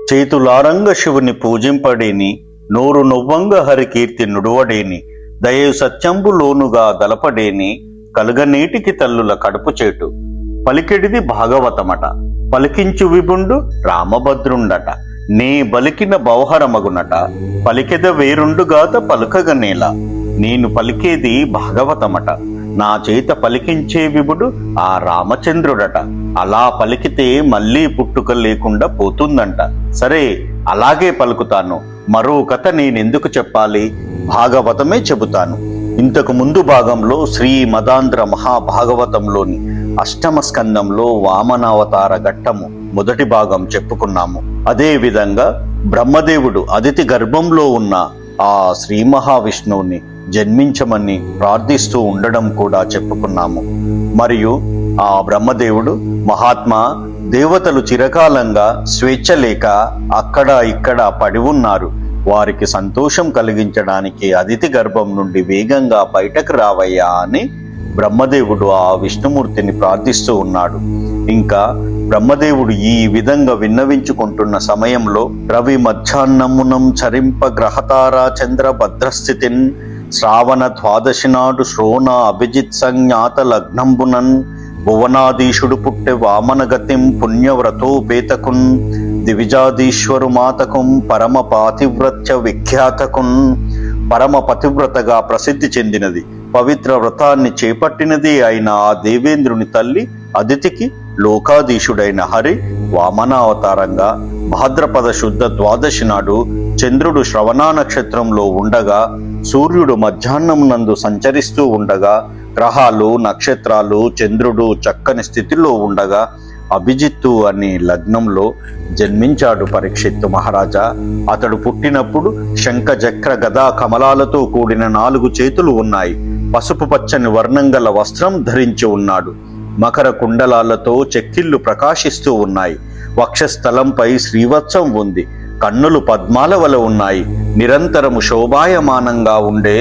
చేతులారంగ శివుని పూజింపడేని, నోరు నొవ్వంగ హరికీర్తి నుడువడేని, దయయు సత్యంబులోనుగా దలపడేని, కలుగనీటికి తల్లుల కడుపు చేటు. పలికెడిది భాగవతమట, పలికించు విభుండు రామభద్రుండట. నే బలికిన బౌహరమగునట, పలికెద వేరుండుగాత పలుకగనేల. నేను పలికేది భాగవతమట, నా చేత పలికించే విభుడు ఆ రామచంద్రుడట. అలా పలికితే మళ్ళీ పుట్టుక లేకుండా పోతుందంట. సరే, అలాగే పలుకుతాను. మరో కథ నేనెందుకు చెప్పాలి, భాగవతమే చెబుతాను. ఇంతకు ముందు భాగంలో శ్రీ మదాంధ్ర మహాభాగవతంలోని అష్టమ స్కందంలో వామనావతార ఘట్టము మొదటి భాగం చెప్పుకున్నాము. అదే విధంగా బ్రహ్మదేవుడు అదితి గర్భంలో ఉన్న ఆ శ్రీ మహావిష్ణువుని జన్మించమని ప్రార్థిస్తూ ఉండడం కూడా చెప్పుకున్నాము. మరియు ఆ బ్రహ్మదేవుడు, మహాత్మా, దేవతలు చిరకాలంగా స్వేచ్ఛ లేక అక్కడ ఇక్కడ పడి ఉన్నారు, వారికి సంతోషం కలిగించడానికి అదితి గర్భం నుండి వేగంగా బయటకు రావయ్యా అని బ్రహ్మదేవుడు ఆ విష్ణుమూర్తిని ప్రార్థిస్తూ ఉన్నాడు. ఇంకా బ్రహ్మదేవుడు ఈ విధంగా విన్నవించుకుంటున్న సమయంలో రవి మధ్యాహ్నమునం చరింప గ్రహతారా చంద్ర భద్రస్థితిన్ శ్రావణ ద్వాదశి నాడు శ్రోణ అభిజిత్ సంజ్ఞాత లగ్నంబునన్ భువనాధీశుడు పుట్టె వామనగతిం పుణ్యవ్రతోపేతకున్ దివిజాధీశ్వరు మాతకుం పరమ పాతివ్రత్య విఖ్యాతకున్. పరమ పతివ్రతగా ప్రసిద్ధి చెందినది, పవిత్ర వ్రతాన్ని చేపట్టినది అయిన ఆ దేవేంద్రుని తల్లి అదితికి లోకాధీశుడైన హరి వామనావతారంగా భాద్రపద శుద్ధ ద్వాదశి నాడు చంద్రుడు శ్రవణ నక్షత్రంలో ఉండగా, సూర్యుడు మధ్యాహ్నం నందు సంచరిస్తూ ఉండగా, గ్రహాలు నక్షత్రాలు చంద్రుడు చక్కని స్థితిలో ఉండగా అభిజిత్తు అనే లగ్నంలో జన్మించాడు పరీక్షిత్తు మహారాజా. అతడు పుట్టినప్పుడు శంఖ చక్ర గదా కమలాలతో కూడిన 4 చేతులు ఉన్నాయి. పసుపు పచ్చని వర్ణం గల వస్త్రం ధరించి ఉన్నాడు. మకర కుండలాలతో చెక్కిళ్ళు ప్రకాశిస్తూ ఉన్నాయి. వక్షస్థలంపై శ్రీవత్సం ఉంది. కన్నులు పద్మాల వల ఉన్నాయి. నిరంతరము శోభాయమానంగా ఉండే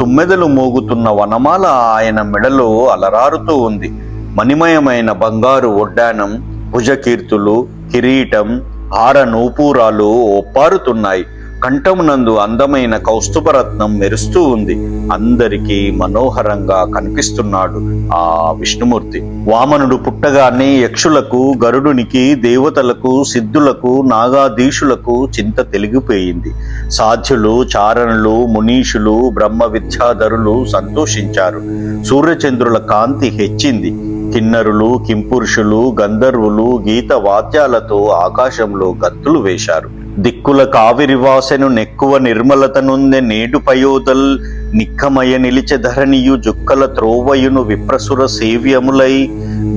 తుమ్మెదలు మోగుతున్న వనమాల ఆయన మెడలో అలరారుతూ ఉంది. మణిమయమైన బంగారు ఒడ్డానం, భుజకీర్తులు, కిరీటం, హార నూపూరాలు ఒప్పారుతున్నాయి. కంఠమునందు అందమైన కౌస్తుభరత్నం మెరుస్తూ ఉంది. అందరికీ మనోహరంగా కనిపిస్తున్నాడు ఆ విష్ణుమూర్తి. వామనుడు పుట్టగానే యక్షులకు, గరుడునికి, దేవతలకు, సిద్ధులకు, నాగాధీశులకు చింత తెలిగిపోయింది. సాధ్యులు, చారణులు, మునీషులు, బ్రహ్మ విద్యాధరులు సంతోషించారు. సూర్యచంద్రుల కాంతి హెచ్చింది. కిన్నరులు, కింపురుషులు, గంధర్వులు గీత వాద్యాలతో ఆకాశంలో గంతులు వేశారు. దిక్కుల కావిరివాసెను నెక్కువ నిర్మలతనుందె నేడు పయోదల్ నిక్కమయ నిలిచె ధరణియు జుక్కల త్రోవయును విప్రసుర సేవ్యములై.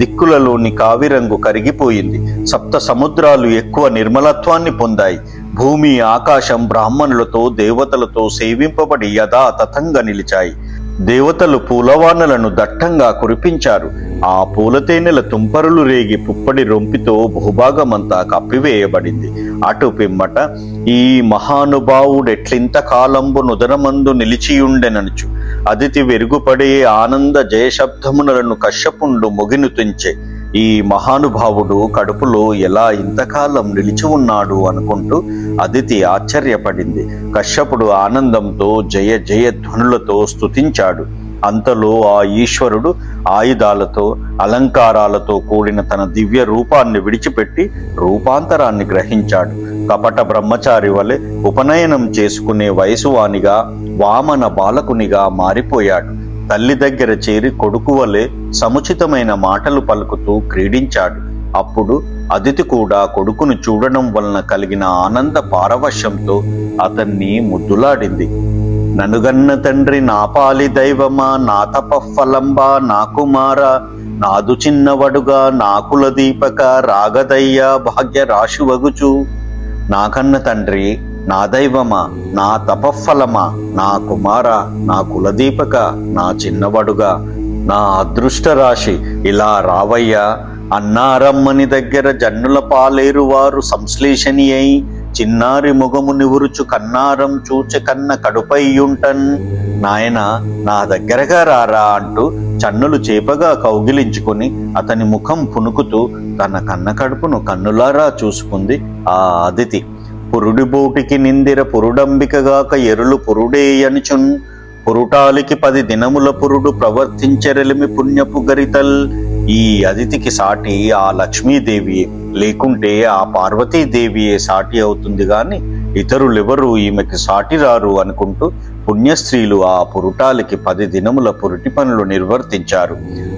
దిక్కులలోని కావిరంగు కరిగిపోయింది. సప్త సముద్రాలు ఎక్కువ నిర్మలత్వాన్ని పొందాయి. భూమి ఆకాశం బ్రాహ్మణులతో దేవతలతో సేవింపబడి యథాతథంగా నిలిచాయి. దేవతలు పూలవానలను దట్టంగా కురిపించారు. ఆ పూలతేనెల తుంపరులు రేగి పుప్పడి రొంపితో భూభాగమంతా కప్పివేయబడింది. అటు పిమ్మట ఈ మహానుభావుడెట్లింత కాలంబు నుదరమందు నిలిచియుండెననుచు అదితి వెరుగుపడే ఆనంద జయశబ్దములను కశ్యపుండు మొగిను తుంచె. ఈ మహానుభావుడు కడుపులో ఎలా ఇంతకాలం నిలిచి ఉన్నాడు అనుకుంటూ అదితి ఆశ్చర్యపడింది. కశ్యపుడు ఆనందంతో జయ జయ ధ్వనులతో స్తుతించాడు. అంతలో ఆ ఈశ్వరుడు ఆయుధాలతో అలంకారాలతో కూడిన తన దివ్య రూపాన్ని విడిచిపెట్టి రూపాంతరాన్ని గ్రహించాడు. కపట బ్రహ్మచారి వలె ఉపనయనం చేసుకునే వయసువానిగా వామన బాలకునిగా మారిపోయాడు. తల్లి దగ్గర చేరి కొడుకు వలె సముచితమైన మాటలు పలుకుతూ క్రీడించాడు. అప్పుడు అదితి కూడా కొడుకును చూడడం వలన కలిగిన ఆనంద పారవశ్యంతో అతన్ని ముద్దులాడింది. ననుగన్న తండ్రి నా పాలి దైవమా, నా తపఫలంబా, నా కుమార, నాదు చిన్నవడుగా, నా కుల దీపక, రాగదయ్య భాగ్య రాశివగుచు. నాకన్న తండ్రి, నా దైవమా, నా తపఫలమా, నా కుమార, నా కులదీపక, నా చిన్నవడుగా, నా అదృష్ట రాశి, ఇలా రావయ్యా. అన్నారమ్మని దగ్గర జన్నుల పాలేరు వారు సంశ్లేషణి అయి చిన్నారి మొగము నివురుచు కన్నారం చూచె కన్న కడుపయ్యుంటన్. నాయన, నా దగ్గరగా రారా అంటూ చన్నులు చేపగా కౌగిలించుకుని అతని ముఖం పునుకుతూ తన కన్న కడుపును కన్నులారా చూసుకుంది ఆ అదితి. పురుడిబోటికి నిందిర పురుడంబికగాక ఎరులు పురుడేయనుచున్ పురుటాలికి 10 దినముల పురుడు ప్రవర్తించెరెలిమి పుణ్యపు గరితల్. ఈ అదితికి సాటి ఆ లక్ష్మీదేవియే, లేకుంటే ఆ పార్వతీదేవియే సాటి అవుతుంది గాని ఇతరులెవరూ ఈమెకి సాటి రారు అనుకుంటూ పుణ్యస్త్రీలు ఆ పురుటాలికి 10 దినముల పురిటి పనులు నిర్వర్తించారు.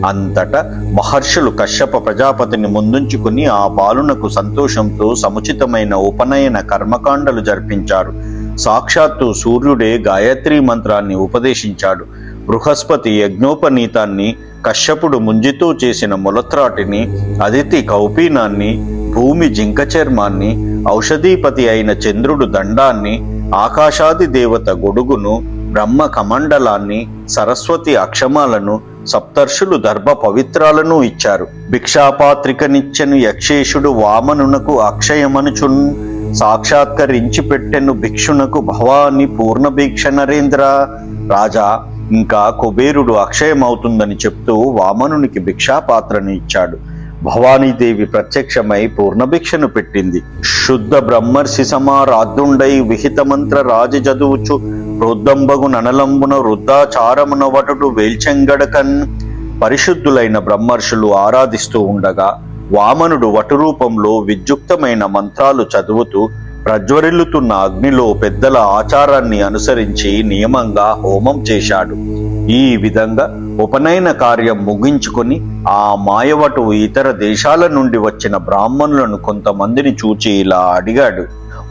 అంతటా మహర్షులు కశ్యప ప్రజాపతిని ముందుంచుకుని ఆ బాలునకు సంతోషంతో సముచితమైన ఉపనయన కర్మకాండలు జరిపించారు. సాక్షాత్తు సూర్యుడే గాయత్రీ మంత్రాన్ని ఉపదేశించాడు. బృహస్పతి యజ్ఞోపనీతాన్ని, కశ్యపుడు ముంజితో చేసిన మొలత్రాటిని, అదితి కౌపీనాన్ని, భూమి జింక చర్మాన్ని, ఔషధీపతి అయిన చంద్రుడు దండాన్ని, ఆకాశాది దేవత గొడుగును, బ్రహ్మ కమండలాన్ని, సరస్వతి అక్షమాలను, సప్తర్షులు దర్భ పవిత్రాలను ఇచ్చారు. భిక్షాపాత్రికనిచ్చెను యక్షేషుడు వామనునకు అక్షయమనుచున్ సాక్షాత్కరించి పెట్టెను భిక్షునకు భవాని పూర్ణ భిక్ష నరేంద్ర. రాజా, ఇంకా కుబేరుడు అక్షయమవుతుందని చెప్తూ వామనునికి భిక్షాపాత్రను ఇచ్చాడు. భవానీదేవి ప్రత్యక్షమై పూర్ణభిక్షను పెట్టింది. శుద్ధ బ్రహ్మర్షి సమారాధ్యుండై విహిత మంత్ర రాజ చదువుచు ప్రోద్దంబగు ననలంబున వృద్ధాచారమున వటుడు వేల్చెంగడకన్. పరిశుద్ధులైన బ్రహ్మర్షులు ఆరాధిస్తూ ఉండగా వామనుడు వటురూపంలో విద్యుక్తమైన మంత్రాలు చదువుతూ ప్రజ్వరిల్లుతున్న అగ్నిలో పెద్దల ఆచారాన్ని అనుసరించి నియమంగా హోమం చేశాడు. ఈ విధంగా ఉపనయన కార్యం ముగించుకొని ఆ మాయవటు ఇతర దేశాల నుండి వచ్చిన బ్రాహ్మణులను కొంతమందిని చూచి ఇలా అడిగాడు.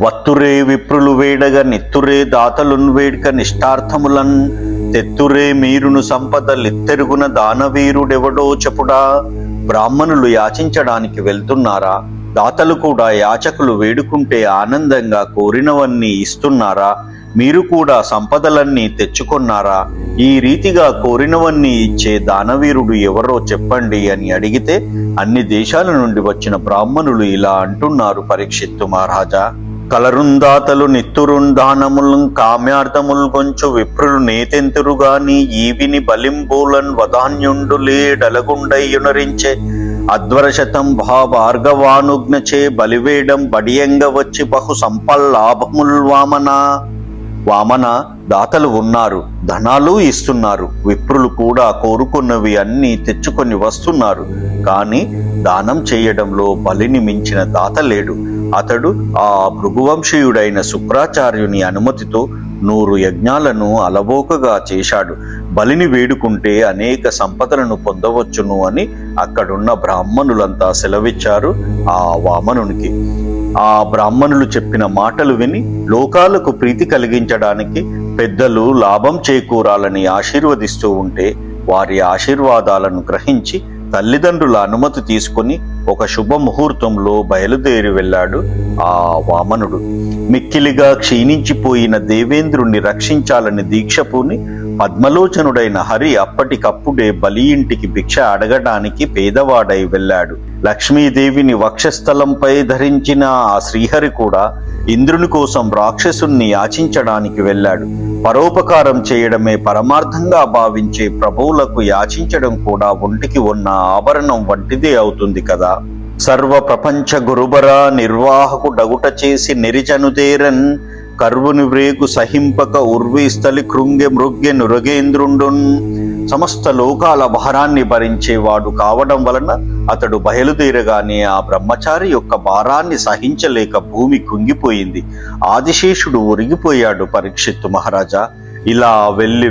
వత్తురే విప్రులు వేడగా నెత్తురే దాతలున్ వేడ్క నిష్ఠార్థములన్ తెత్తురే మీరును సంపదలిత్తెరుగున దానవీరుడెవడో చెప్పుడా. బ్రాహ్మణులు యాచించడానికి వెళ్తున్నారా? దాతలు కూడా యాచకులు వేడుకుంటే ఆనందంగా కోరినవన్నీ ఇస్తున్నారా? మీరు కూడా సంపదలన్నీ తెచ్చుకున్నారా? ఈ రీతిగా కోరినవన్నీ ఇచ్చే దానవీరుడు ఎవరో చెప్పండి అని అడిగితే అన్ని దేశాల నుండి వచ్చిన బ్రాహ్మణులు ఇలా అంటున్నారు. పరీక్షిత్తు మహారాజా, కలరుందాతలు నిత్తురుందానములు కామ్యార్థములు కొంచు విప్రులు నేతెంతురుగాని ఈవిని బలింబూలన్ వధాన్యుండు లేడలగుండయ్యునరించే అద్వరశతం భార్గవానుజ్ఞచే బలివేడం బడియంగ వచ్చి బహు సంపల్లాభముల్ వామన. వామన, దాతలు ఉన్నారు, ధనాలు ఇస్తున్నారు, విప్రులు కూడా కోరుకున్నవి అన్నీ తెచ్చుకొని వస్తున్నారు. కానీ దానం చేయడంలో బలిని మించిన దాత లేడు. అతడు ఆ భృగువంశీయుడైన శుక్రాచార్యుని అనుమతితో 100 యజ్ఞాలను అలవోకగా చేశాడు. బలిని వేడుకుంటే అనేక సంపదలను పొందవచ్చును అని అక్కడున్న బ్రాహ్మణులంతా సెలవిచ్చారు ఆ వామనునికి. ఆ బ్రాహ్మణులు చెప్పిన మాటలు విని లోకాలకు ప్రీతి కలిగించడానికి పెద్దలు లాభం చేకూరాలని ఆశీర్వదిస్తూ ఉంటే వారి ఆశీర్వాదాలను గ్రహించి తల్లిదండ్రుల అనుమతి తీసుకుని ఒక శుభముహూర్తంలో బయలుదేరి వెళ్ళాడు ఆ వామనుడు. మిక్కిలిగా క్షీణించిపోయిన దేవేంద్రుణ్ణి రక్షించాలని దీక్ష పూని పద్మలోచనుడైన హరి అప్పటికప్పుడే బలి ఇంటికి భిక్ష అడగడానికి పేదవాడై వెళ్ళాడు. లక్ష్మీదేవిని వక్షస్థలంపై ధరించిన ఆ శ్రీహరి కూడా ఇంద్రుని కోసం రాక్షసుణ్ణి యాచించడానికి వెళ్ళాడు. పరోపకారం చేయడమే పరమార్థంగా భావించే ప్రభువులకు యాచించడం కూడా ఒంటికి ఉన్న ఆభరణం వంటిదే అవుతుంది కదా. సర్వ ప్రపంచ గురుబర నిర్వాహకు డగుట చేసి నిరిచనుదేరన్ కర్వుని వ్రేగు సహింపక ఉర్వీస్థలి కృంగె మృగ్య నురగేంద్రుండున్. సమస్త లోకాల భారాన్ని భరించేవాడు కావడం వలన అతడు బయలుదేరగానే ఆ బ్రహ్మచారి యొక్క భారాన్ని సహించలేక భూమి కుంగిపోయింది. ఆదిశేషుడు ఒరిగిపోయాడు. పరీక్షిత్తు మహారాజా, ఇలా వెళ్ళి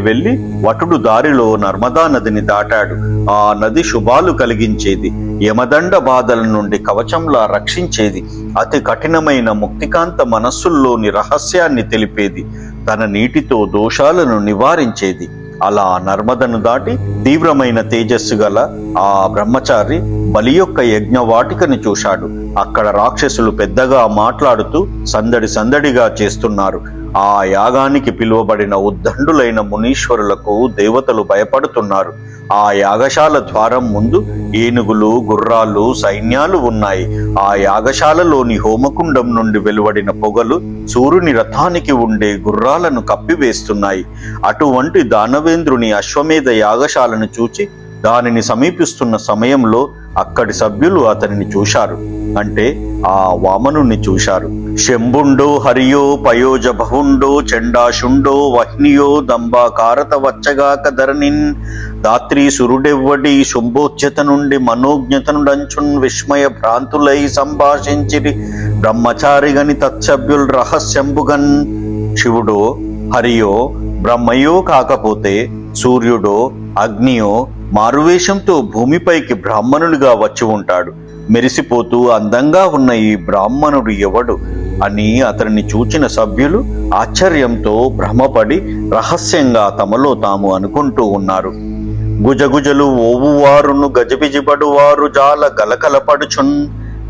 వటుడు దారిలో నర్మదా నదిని దాటాడు. ఆ నది శుభాలు కలిగించేది, యమదండ బాధల నుండి కవచంలా రక్షించేది, అతి కఠినమైన ముక్తికాంత మనస్సుల్లోని రహస్యాన్ని తెలిపేది, తన నీటితో దోషాలను నివారించేది. అలా నర్మదను దాటి తీవ్రమైన తేజస్సు గల ఆ బ్రహ్మచారి బలి యొక్క యజ్ఞవాటికని చూశాడు. అక్కడ రాక్షసులు పెద్దగా మాట్లాడుతూ సందడిగా చేస్తున్నారు. ఆ యాగానికి పిలువబడిన ఉద్దండులైన మునీశ్వరులకు దేవతలు భయపడుతున్నారు. ఆ యాగశాల ద్వారం ముందు ఏనుగులు, గుర్రాలు, సైన్యాలు ఉన్నాయి. ఆ యాగశాలలోని హోమకుండం నుండి వెలువడిన పొగలు సూర్యుని రథానికి ఉండే గుర్రాలను కప్పివేస్తున్నాయి. అటువంటి దానవేంద్రుని అశ్వమేధ యాగశాలను చూచి దానిని సమీపిస్తున్న సమయంలో అక్కడి సభ్యులు అతనిని చూశారు, అంటే ఆ వామనుణ్ణి చూశారు. శంభుండో హరియో పయోజ బహుండో చండాశుండో వహ్నియో దంబాకారత వచ్చగాక ధరణిన్ దాత్రి సురుడెవ్వడి శుంభోచ్యత నుండి మనోజ్ఞతనుడంచున్ విస్మయ భ్రాంతులై సంభాషించిరి బ్రహ్మచారిగని తత్సభ్యుల్ రహస్యంబుగన్. శివుడో హరియో బ్రహ్మయో కాకపోతే సూర్యుడో అగ్నియో మారువేషంతో భూమిపైకి బ్రాహ్మణుడిగా వచ్చి ఉంటాడు. మెరిసిపోతూ అందంగా ఉన్న ఈ బ్రాహ్మణుడు ఎవడు అని అతన్ని చూచిన సభ్యులు ఆశ్చర్యంతో భ్రమపడి రహస్యంగా తమలో తాము అనుకుంటూ ఉన్నారు. గుజగుజలు ఓవువారును గజబిజిబడువారు జాల గలకలపడుచున్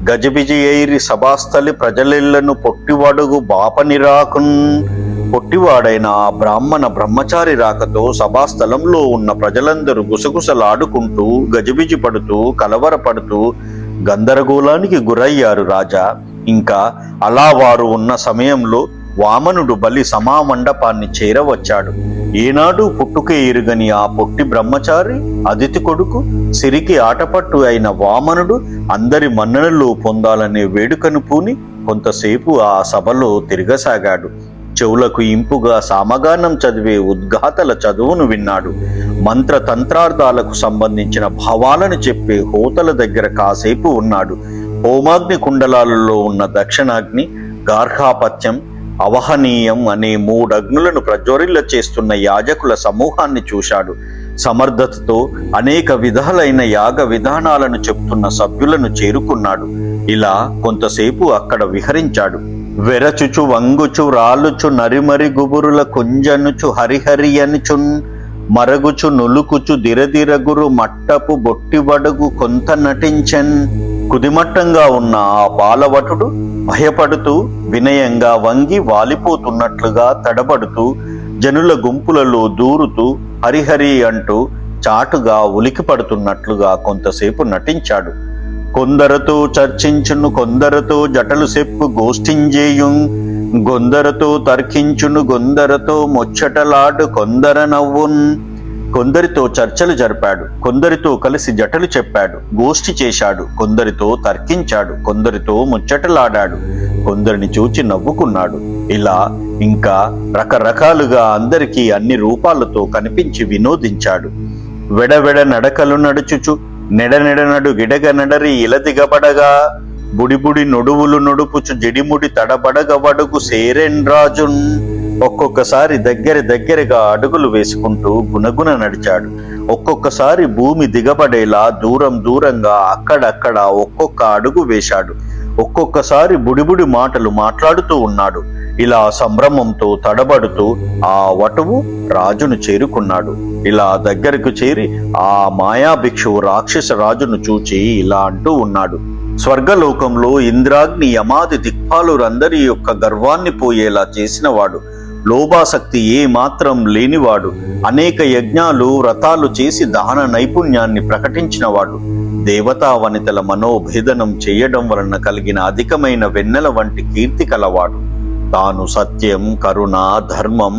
గజబిజి ఎయిరి సభాస్థలి ప్రజలెళ్లను పొట్టివడుగు బాపనిరాకున్. పొట్టివాడైన ఆ బ్రహ్మచారి రాకతో సభాస్థలంలో ఉన్న ప్రజలందరూ గుసగుసలాడుకుంటూ గజిబిజి పడుతూ కలవరపడుతూ గందరగోళానికి గురయ్యారు రాజా. ఇంకా అలా వారు ఉన్న సమయంలో వామనుడు బలి సమామండపాన్ని చేరవచ్చాడు. ఏనాడు పుట్టుకే ఎరుగని ఆ పొట్టి బ్రహ్మచారి అదితి కొడుకు సిరికి ఆటపట్టు అయిన వామనుడు అందరి మన్ననలు పొందాలనే వేడుకను పూని కొంతసేపు ఆ సభలో తిరగసాగాడు. చెవులకు ఇంపుగా సామగానం చదివే ఉద్ఘాతల చదువును విన్నాడు. మంత్రతంత్రార్థాలకు సంబంధించిన భావాలను చెప్పే హోతల దగ్గర కాసేపు ఉన్నాడు. హోమాగ్ని కుండలాలలో ఉన్న దక్షిణాగ్ని, గార్హాపత్యం, అవహనీయం అనే 3 అగ్నులను ప్రజ్వరిల్ల చేస్తున్న యాజకుల సమూహాన్ని చూశాడు. సమర్థతతో అనేక విధాలైన యాగ విధానాలను చెప్తున్న సభ్యులను చేరుకున్నాడు. ఇలా కొంతసేపు అక్కడ విహరించాడు. వెరచుచు వంగుచు రాలుచు నరిమరి గుబురుల కుంజనుచు హరిహరి అనుచున్ మరగుచు నులుకుచు దిరదిరగురు మట్టపు బొట్టిబడుగు కొంత నటించన్. కుదిమట్టంగా ఉన్న ఆ బాలవటుడు భయపడుతూ వినయంగా వంగి వాలిపోతున్నట్లుగా తడబడుతూ జనుల గుంపులలో దూరుతూ హరిహరి అంటూ చాటుగా ఉలికి పడుతున్నట్లుగా కొంతసేపు నటించాడు. కొందరతో చర్చించును కొందరతో జటలు సెప్పు గోష్ఠింజేయుం గొందరతో తర్కించును గొందరతో ముచ్చటలాడు కొందర నవ్వున్. కొందరితో చర్చలు జరిపాడు, కొందరితో కలిసి జటలు చెప్పాడు, గోష్ఠి చేశాడు, కొందరితో తర్కించాడు, కొందరితో ముచ్చటలాడాడు, కొందరిని చూచి నవ్వుకున్నాడు. ఇలా ఇంకా రకరకాలుగా అందరికీ అన్ని రూపాలతో కనిపించి వినోదించాడు. వెడవెడ నడకలు నడుచుచు నెడనెడనడు గిడగ నడరి ఇలదిగబడగా బుడిబుడి నొడువులు నొడుపుచు జడిముడి తడబడగవడుగు సేరెన్రాజున్. ఒక్కొక్కసారి దగ్గరగా అడుగులు వేసుకుంటూ గునగున నడిచాడు. ఒక్కొక్కసారి భూమి దిగబడేలా దూరంగా అక్కడక్కడ ఒక్కొక్క అడుగు వేశాడు. ఒక్కొక్కసారి బుడిబుడి మాటలు మాట్లాడుతూ ఉన్నాడు. ఇలా సంభ్రమంతో తడబడుతూ ఆ వటువు రాజును చేరుకున్నాడు. ఇలా దగ్గరకు చేరి ఆ మాయాభిక్షువు రాక్షస రాజును చూచి ఇలా అంటూ ఉన్నాడు. స్వర్గలోకంలో ఇంద్రాగ్ని యమాది దిక్పాలురందరి యొక్క గర్వాన్ని పోయేలా చేసినవాడు, లోభాసక్తి ఏ మాత్రం లేనివాడు, అనేక యజ్ఞాలు వ్రతాలు చేసి దాన నైపుణ్యాన్ని ప్రకటించినవాడు, దేవతా వనితల మనోభేదనం చేయడం వలన కలిగిన అధికమైన వెన్నెల వంటి కీర్తి కలవాడు, తాను సత్యం కరుణ ధర్మం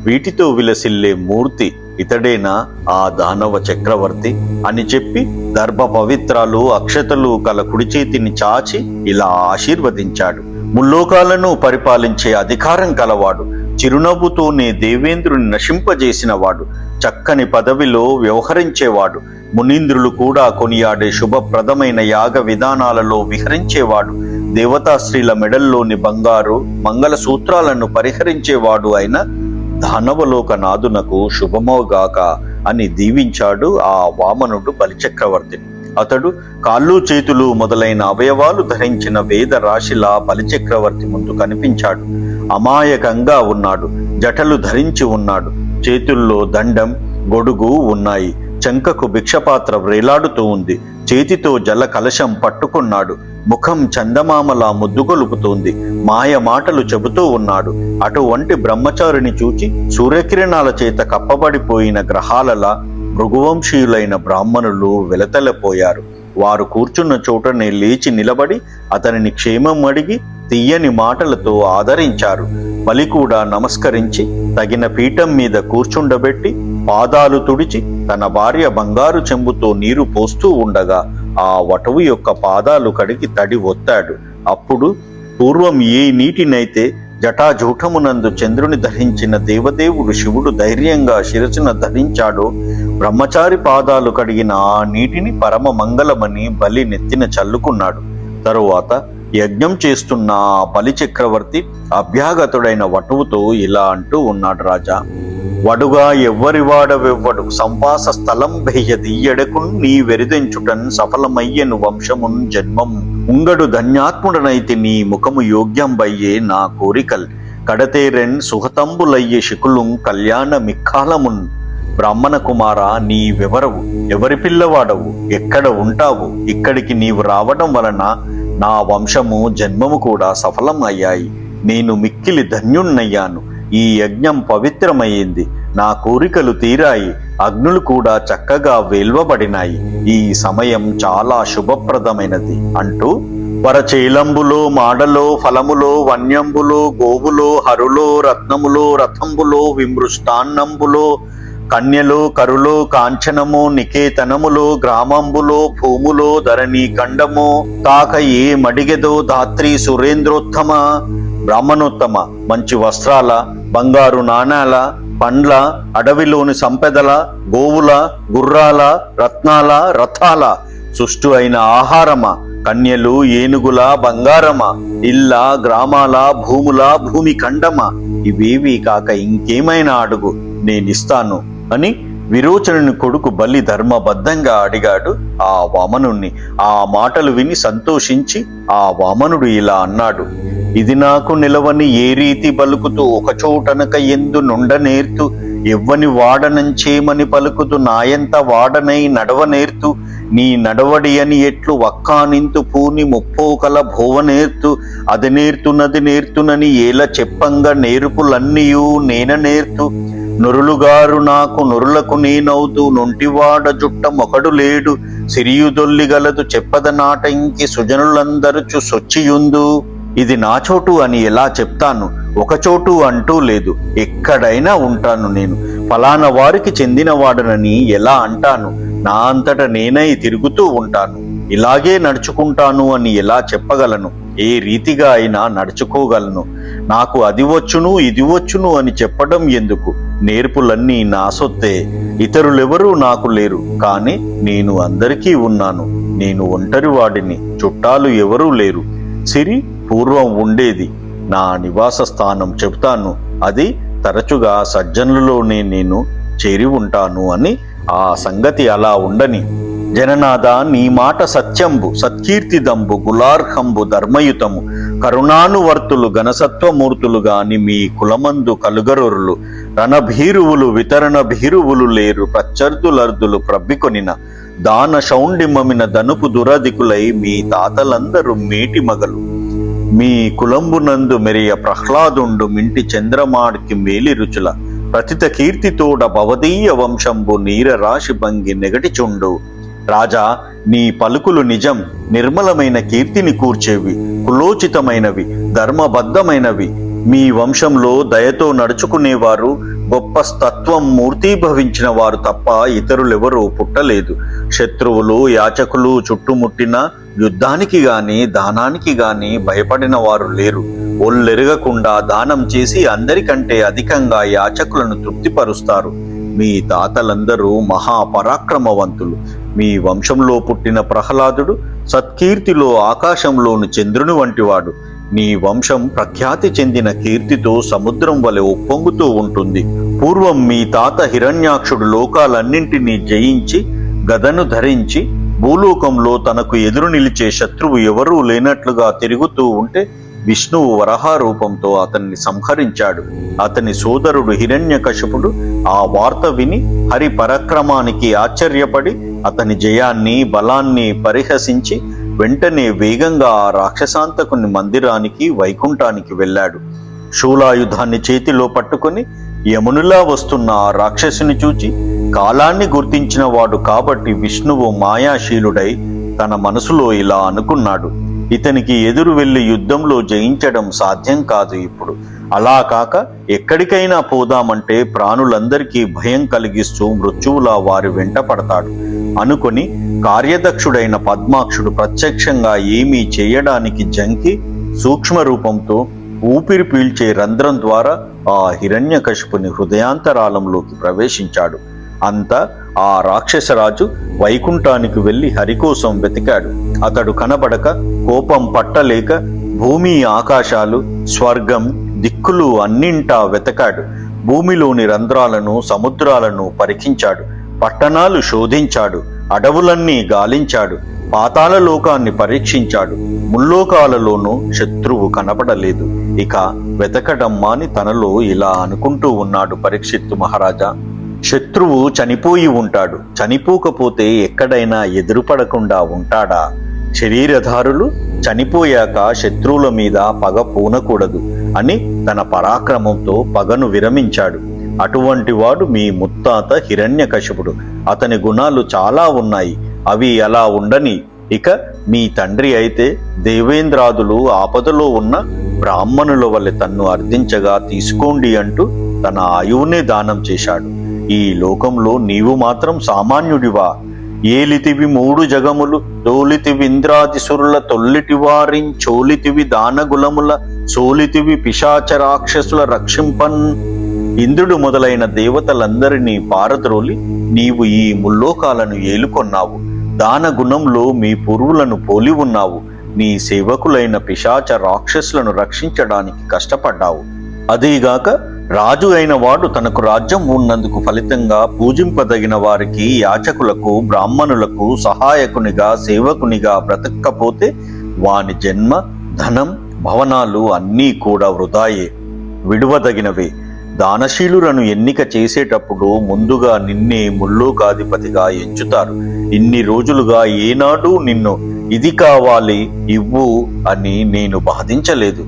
వీటితో విలసిల్లే మూర్తి ఇతడేనా ఆ దానవ చక్రవర్తి అని చెప్పి దర్భ పవిత్రాలు అక్షతలు కల కుడి చేతిని చాచి ఇలా ఆశీర్వదించాడు. ముల్లోకాలను పరిపాలించే అధికారం కలవాడు, చిరునవ్వుతోనే దేవేంద్రుని నశింపజేసినవాడు, చక్కని పదవిలో వ్యవహరించేవాడు, మునీంద్రులు కూడా కొనియాడే శుభప్రదమైన యాగ విధానాలలో విహరించేవాడు, దేవతాశ్రీల మెడల్లోని బంగారు మంగళ సూత్రాలను పరిహరించేవాడు అయిన దానవలోకనాథునకు శుభమోగాక అని దీవించాడు ఆ వామనుడు బలిచక్రవర్తిని. అతడు కాళ్ళు చేతులు మొదలైన అవయవాలు ధరించిన వేద రాశిలా బలిచక్రవర్తి ముందు కనిపించాడు. అమాయకంగా ఉన్నాడు, జటలు ధరించి ఉన్నాడు, చేతుల్లో దండం గొడుగు ఉన్నాయి, చంకకు భిక్షపాత్ర వ్రేలాడుతూ ఉంది, చేతితో జల కలశం పట్టుకున్నాడు, ముఖం చందమామలా ముద్దుగొలుపుతోంది, మాయ మాటలు చెబుతూ ఉన్నాడు. అటువంటి బ్రహ్మచారిని చూచి సూర్యకిరణాల చేత కప్పబడిపోయిన గ్రహాలలా భృగువంశీయులైన బ్రాహ్మణులు వెలతెలపోయారు. వారు కూర్చున్న చోటనే లేచి నిలబడి అతనిని క్షేమం అడిగి తీయని మాటలతో ఆదరించారు. బలి కూడా నమస్కరించి తగిన పీఠం మీద కూర్చుండబెట్టి పాదాలు తుడిచి తన భార్య బంగారు చెంబుతో నీరు పోస్తూ ఉండగా ఆ వటువు యొక్క పాదాలు కడిగి తడి ఒత్తాడు. అప్పుడు పూర్వం ఏ నీటినైతే జటాజూటమునందు చంద్రుని ధరించిన దేవదేవుడు శివుడు ధైర్యంగా శిరసున ధరించాడో, బ్రహ్మచారి పాదాలు కడిగిన ఆ నీటిని పరమ మంగళమని బలి నెత్తిన చల్లుకున్నాడు. తరువాత యజ్ఞం చేస్తున్న ఆ బలి చక్రవర్తి అభ్యాగతుడైన వటువుతో ఇలా అంటూ ఉన్నాడు: రాజా, వడుగా ఎవ్వరి వాడవెవ్వడు సంవాస స్థలం బెయ్యదియ్యడకు నీ వెరిదెంచుటన్ సఫలమయ్యను వంశమున్ జన్మం ఉంగడు ధన్యాత్ముడనైతి నీ ముఖము యోగ్యంబయ్యే నా కోరికల్ కడతేరెన్ సుహతంబులయ్యే శికులుం కళ్యాణ మిక్కాలమున్. బ్రాహ్మణ కుమార, నీవెవరవు? ఎవరి పిల్లవాడవు? ఎక్కడ ఉంటావు? ఇక్కడికి నీవు రావడం వలన నా వంశము జన్మము కూడా సఫలం అయ్యాయి. నేను మిక్కిలి ధన్యుణ్ణయ్యాను. ఈ యజ్ఞం పవిత్రమయ్యింది. నా కోరికలు తీరాయి. అగ్నులు కూడా చక్కగా వేల్వబడినాయి. ఈ సమయం చాలా శుభప్రదమైనది అంటూ వరచేలంబులో మాడలో ఫలములో వన్యంబులో గోవులో హరులో రత్నములో రథంబులో విమృష్టాన్నంబులో కన్యలో కరులో కాంచనము నికేతనములో గ్రామంబులో భూములో ధరణి ఖండము తాక ఏ మడిగెదో ధాత్రి సురేంద్రోత్తమ బ్రాహ్మణోత్తమ, మంచి వస్త్రాల, బంగారు నాణాల, పండ్ల, అడవిలోని సంపెదల, గోవుల, గుర్రాల, రత్నాల, రథాల, సుష్టు అయిన ఆహారమ, కన్యలు, ఏనుగుల, బంగారమ, ఇళ్ళ, గ్రామాల, భూముల, భూమి ఖండమ, ఇవేవి కాక ఇంకేమైనా అడుగు, నేనిస్తాను అని విరోచనుని కొడుకు బలి ధర్మబద్ధంగా అడిగాడు ఆ వామనుణ్ణి. ఆ మాటలు విని సంతోషించి ఆ వామనుడు ఇలా అన్నాడు: ఇది నాకు నిలవని ఏ రీతి బలుకుతూ ఒకచోటనక ఎందు నుండనేర్తు ఎవ్వని వాడనంచేమని పలుకుతూ నాయంత వాడనై నడవనేర్తు నీ నడవడి అని ఎట్లు వక్కానింతు పూని ముప్పోకల భోవనేర్తు అది నేర్తునది నేర్తునని ఏల చెప్పంగా నేర్పులన్నీయూ నేననేర్తు నొరులుగారు నాకు నొరులకు నేనవుతూ నొంటివాడ జుట్ట మొకడు లేడు సిరియుదొల్లిగలదు చెప్పద నాటంకి సుజనులందరుచు సొచ్చియుందు. ఇది నా చోటు అని ఎలా చెప్తాను? ఒక చోటు అంటూ లేదు. ఎక్కడైనా ఉంటాను నేను. ఫలానా వారికి చెందినవాడనని ఎలా అంటాను? నా అంతట నేనై తిరుగుతూ ఉంటాను. ఇలాగే నడుచుకుంటాను అని ఎలా చెప్పగలను? ఏ రీతిగా అయినా నడుచుకోగలను. నాకు అది వచ్చును ఇది వచ్చును అని చెప్పడం ఎందుకు? నేర్పులన్నీ నా సొత్తే. ఇతరులెవరూ నాకు లేరు, కానీ నేను అందరికీ ఉన్నాను. నేను ఒంటరివాడిని, చుట్టాలు ఎవరూ లేరు. సిరి పూర్వం ఉండేది. నా నివాస స్థానం చెబుతాను, అది తరచుగా సజ్జనులలోనే నేను చేరి ఉంటాను అని. ఆ సంగతి అలా ఉండని. జననాథ, నీ మాట సత్యంబు సత్కీర్తిదంబు గులార్హంబు ధర్మయుతము కరుణానువర్తులు ఘనసత్వమూర్తులు గాని మీ కులమందు కలుగరులు రణభీరువులు వితరణ భీరువులు లేరు ప్రత్యర్థులర్దులు ప్రబ్బికొనిన దాన శౌండిమమిన దనుపు దురధికులై మీ తాతలందరూ మేటి మగలు మీ కులంబునందు మెరియ ప్రహ్లాదుండు మింటి చంద్రమాడికి మేలి రుచుల ప్రతిత కీర్తితోడ భవదీయ వంశంబు నీర రాశి భంగి నెగటిచుండు. రాజా, నీ పలుకులు నిజం, నిర్మలమైన కీర్తిని కూర్చేవి, కులోచితమైనవి, ధర్మబద్ధమైనవి. మీ వంశంలో దయతో నడుచుకునేవారు, గొప్ప తత్వం మూర్తీభవించిన వారు తప్ప ఇతరులెవరూ పుట్టలేదు. శత్రువులు యాచకులు చుట్టుముట్టిన యుద్ధానికి గాని దానానికి గాని భయపడిన వారు లేరు. ఒళ్ళెరగకుండా దానం చేసి అందరికంటే అధికంగా యాచకులను తృప్తిపరుస్తారు. మీ తాతలందరూ మహాపరాక్రమవంతులు. మీ వంశంలో పుట్టిన ప్రహ్లాదుడు సత్కీర్తిలో ఆకాశంలోని చంద్రుని వంటివాడు. నీ వంశం ప్రఖ్యాతి చెందిన కీర్తితో సముద్రం వలె ఉప్పొంగుతూ ఉంటుంది. పూర్వం మీ తాత హిరణ్యాక్షుడు లోకాలన్నింటినీ జయించి గదను ధరించి భూలోకంలో తనకు ఎదురు నిలిచే శత్రువు ఎవరూ లేనట్లుగా తిరుగుతూ ఉంటే విష్ణువు వరాహ రూపంతో అతన్ని సంహరించాడు. అతని సోదరుడు హిరణ్యకశిపుడు ఆ వార్త విని హరి పరాక్రమానికి ఆశ్చర్యపడి అతని జయాన్ని బలాన్ని పరిహసించి వెంటనే వేగంగా ఆ రాక్షసాంతకుని మందిరానికి వైకుంఠానికి వెళ్ళాడు. శూలాయుధాన్ని చేతిలో పట్టుకుని యమునిలా వస్తున్న ఆ రాక్షసుని చూచి కాలాన్ని గుర్తించిన వాడు కాబట్టి విష్ణువు మాయాశీలుడై తన మనసులో ఇలా అనుకున్నాడు: ఇతనికి ఎదురు వెళ్లి యుద్ధంలో జయించడం సాధ్యం కాదు ఇప్పుడు. అలా కాక ఎక్కడికైనా పోదామంటే ప్రాణులందరికీ భయం కలిగిస్తూ మృత్యువులా వారి వెంట పడతాడు అనుకొని కార్యదక్షుడైన పద్మాక్షుడు ప్రత్యక్షంగా ఏమీ చేయడానికి జంకి సూక్ష్మ రూపంతో ఊపిరి పీల్చే రంధ్రం ద్వారా ఆ హిరణ్యకశిపుని హృదయాంతరాలంలోకి ప్రవేశించాడు. అంతా ఆ రాక్షసరాజు వైకుంఠానికి వెళ్లి హరి కోసం వెతికాడు. అతడు కనబడక కోపం పట్టలేక భూమి, ఆకాశాలు, స్వర్గం, దిక్కులు అన్నింటా వెతకాడు. భూమిలోని రంధ్రాలను, సముద్రాలను పరికించాడు. పట్టణాలు శోధించాడు. అడవులన్నీ గాలించాడు. పాతాళ లోకాన్ని పరీక్షించాడు. ముల్లోకాలలోనూ శత్రువు కనపడలేదు. ఇక వెతకడం మాని తనలో ఇలా అనుకుంటూ ఉన్నాడు పరీక్షిత్తు మహారాజా, శత్రువు చనిపోయి ఉంటాడు. చనిపోకపోతే ఎక్కడైనా ఎదురుపడకుండా ఉంటాడా? శరీరధారులు చనిపోయాక శత్రువుల మీద పగ పూనకూడదు అని తన పరాక్రమంతో పగను విరమించాడు. అటువంటి వాడు మీ ముత్తాత హిరణ్యకశిపుడు. అతని గుణాలు చాలా ఉన్నాయి. అవి అలా ఉండని. ఇక మీ తండ్రి అయితే దేవేంద్రాదులు ఆపదలో ఉన్న బ్రాహ్మణుల వలె తన్ను అర్థించగా తీసుకోండి అంటూ తన ఆయువునే దానం చేశాడు. ఈ లోకంలో నీవు మాత్రం సామాన్యుడివా? ఏలితివి 3 జగములు, దోలితివి ఇంద్రాదిసురుల తొల్లిటి వారించోలితివి దానగులముల, సోలితివి పిశాచ రాక్షసుల రక్షింపన్. ఇంద్రుడు మొదలైన దేవతలందరినీ పారద్రోలి నీవు ఈ ముల్లోకాలను ఏలుకొన్నావు. దాన గుణంలో మీ పూర్వులను పోలి ఉన్నావు. నీ సేవకులైన పిశాచ రాక్షసులను రక్షించడానికి కష్టపడ్డావు. అదీగాక రాజు అయిన వాడు తనకు రాజ్యం ఉన్నందుకు ఫలితంగా పూజింపదగిన వారికి, యాచకులకు, బ్రాహ్మణులకు సహాయకునిగా, సేవకునిగా బ్రతక్కపోతే వాని జన్మ, ధనం, భవనాలు అన్నీ కూడా వృధాయే, విడువదగినవే. దానశీలులను ఎన్నిక చేసేటప్పుడు ముందుగా నిన్నే ముల్లోకాధిపతిగా ఎంచుతారు. ఇన్ని రోజులుగా ఏనాడు నిన్ను ఇది కావాలి ఇవ్వు అని నేను బాధించలేదు.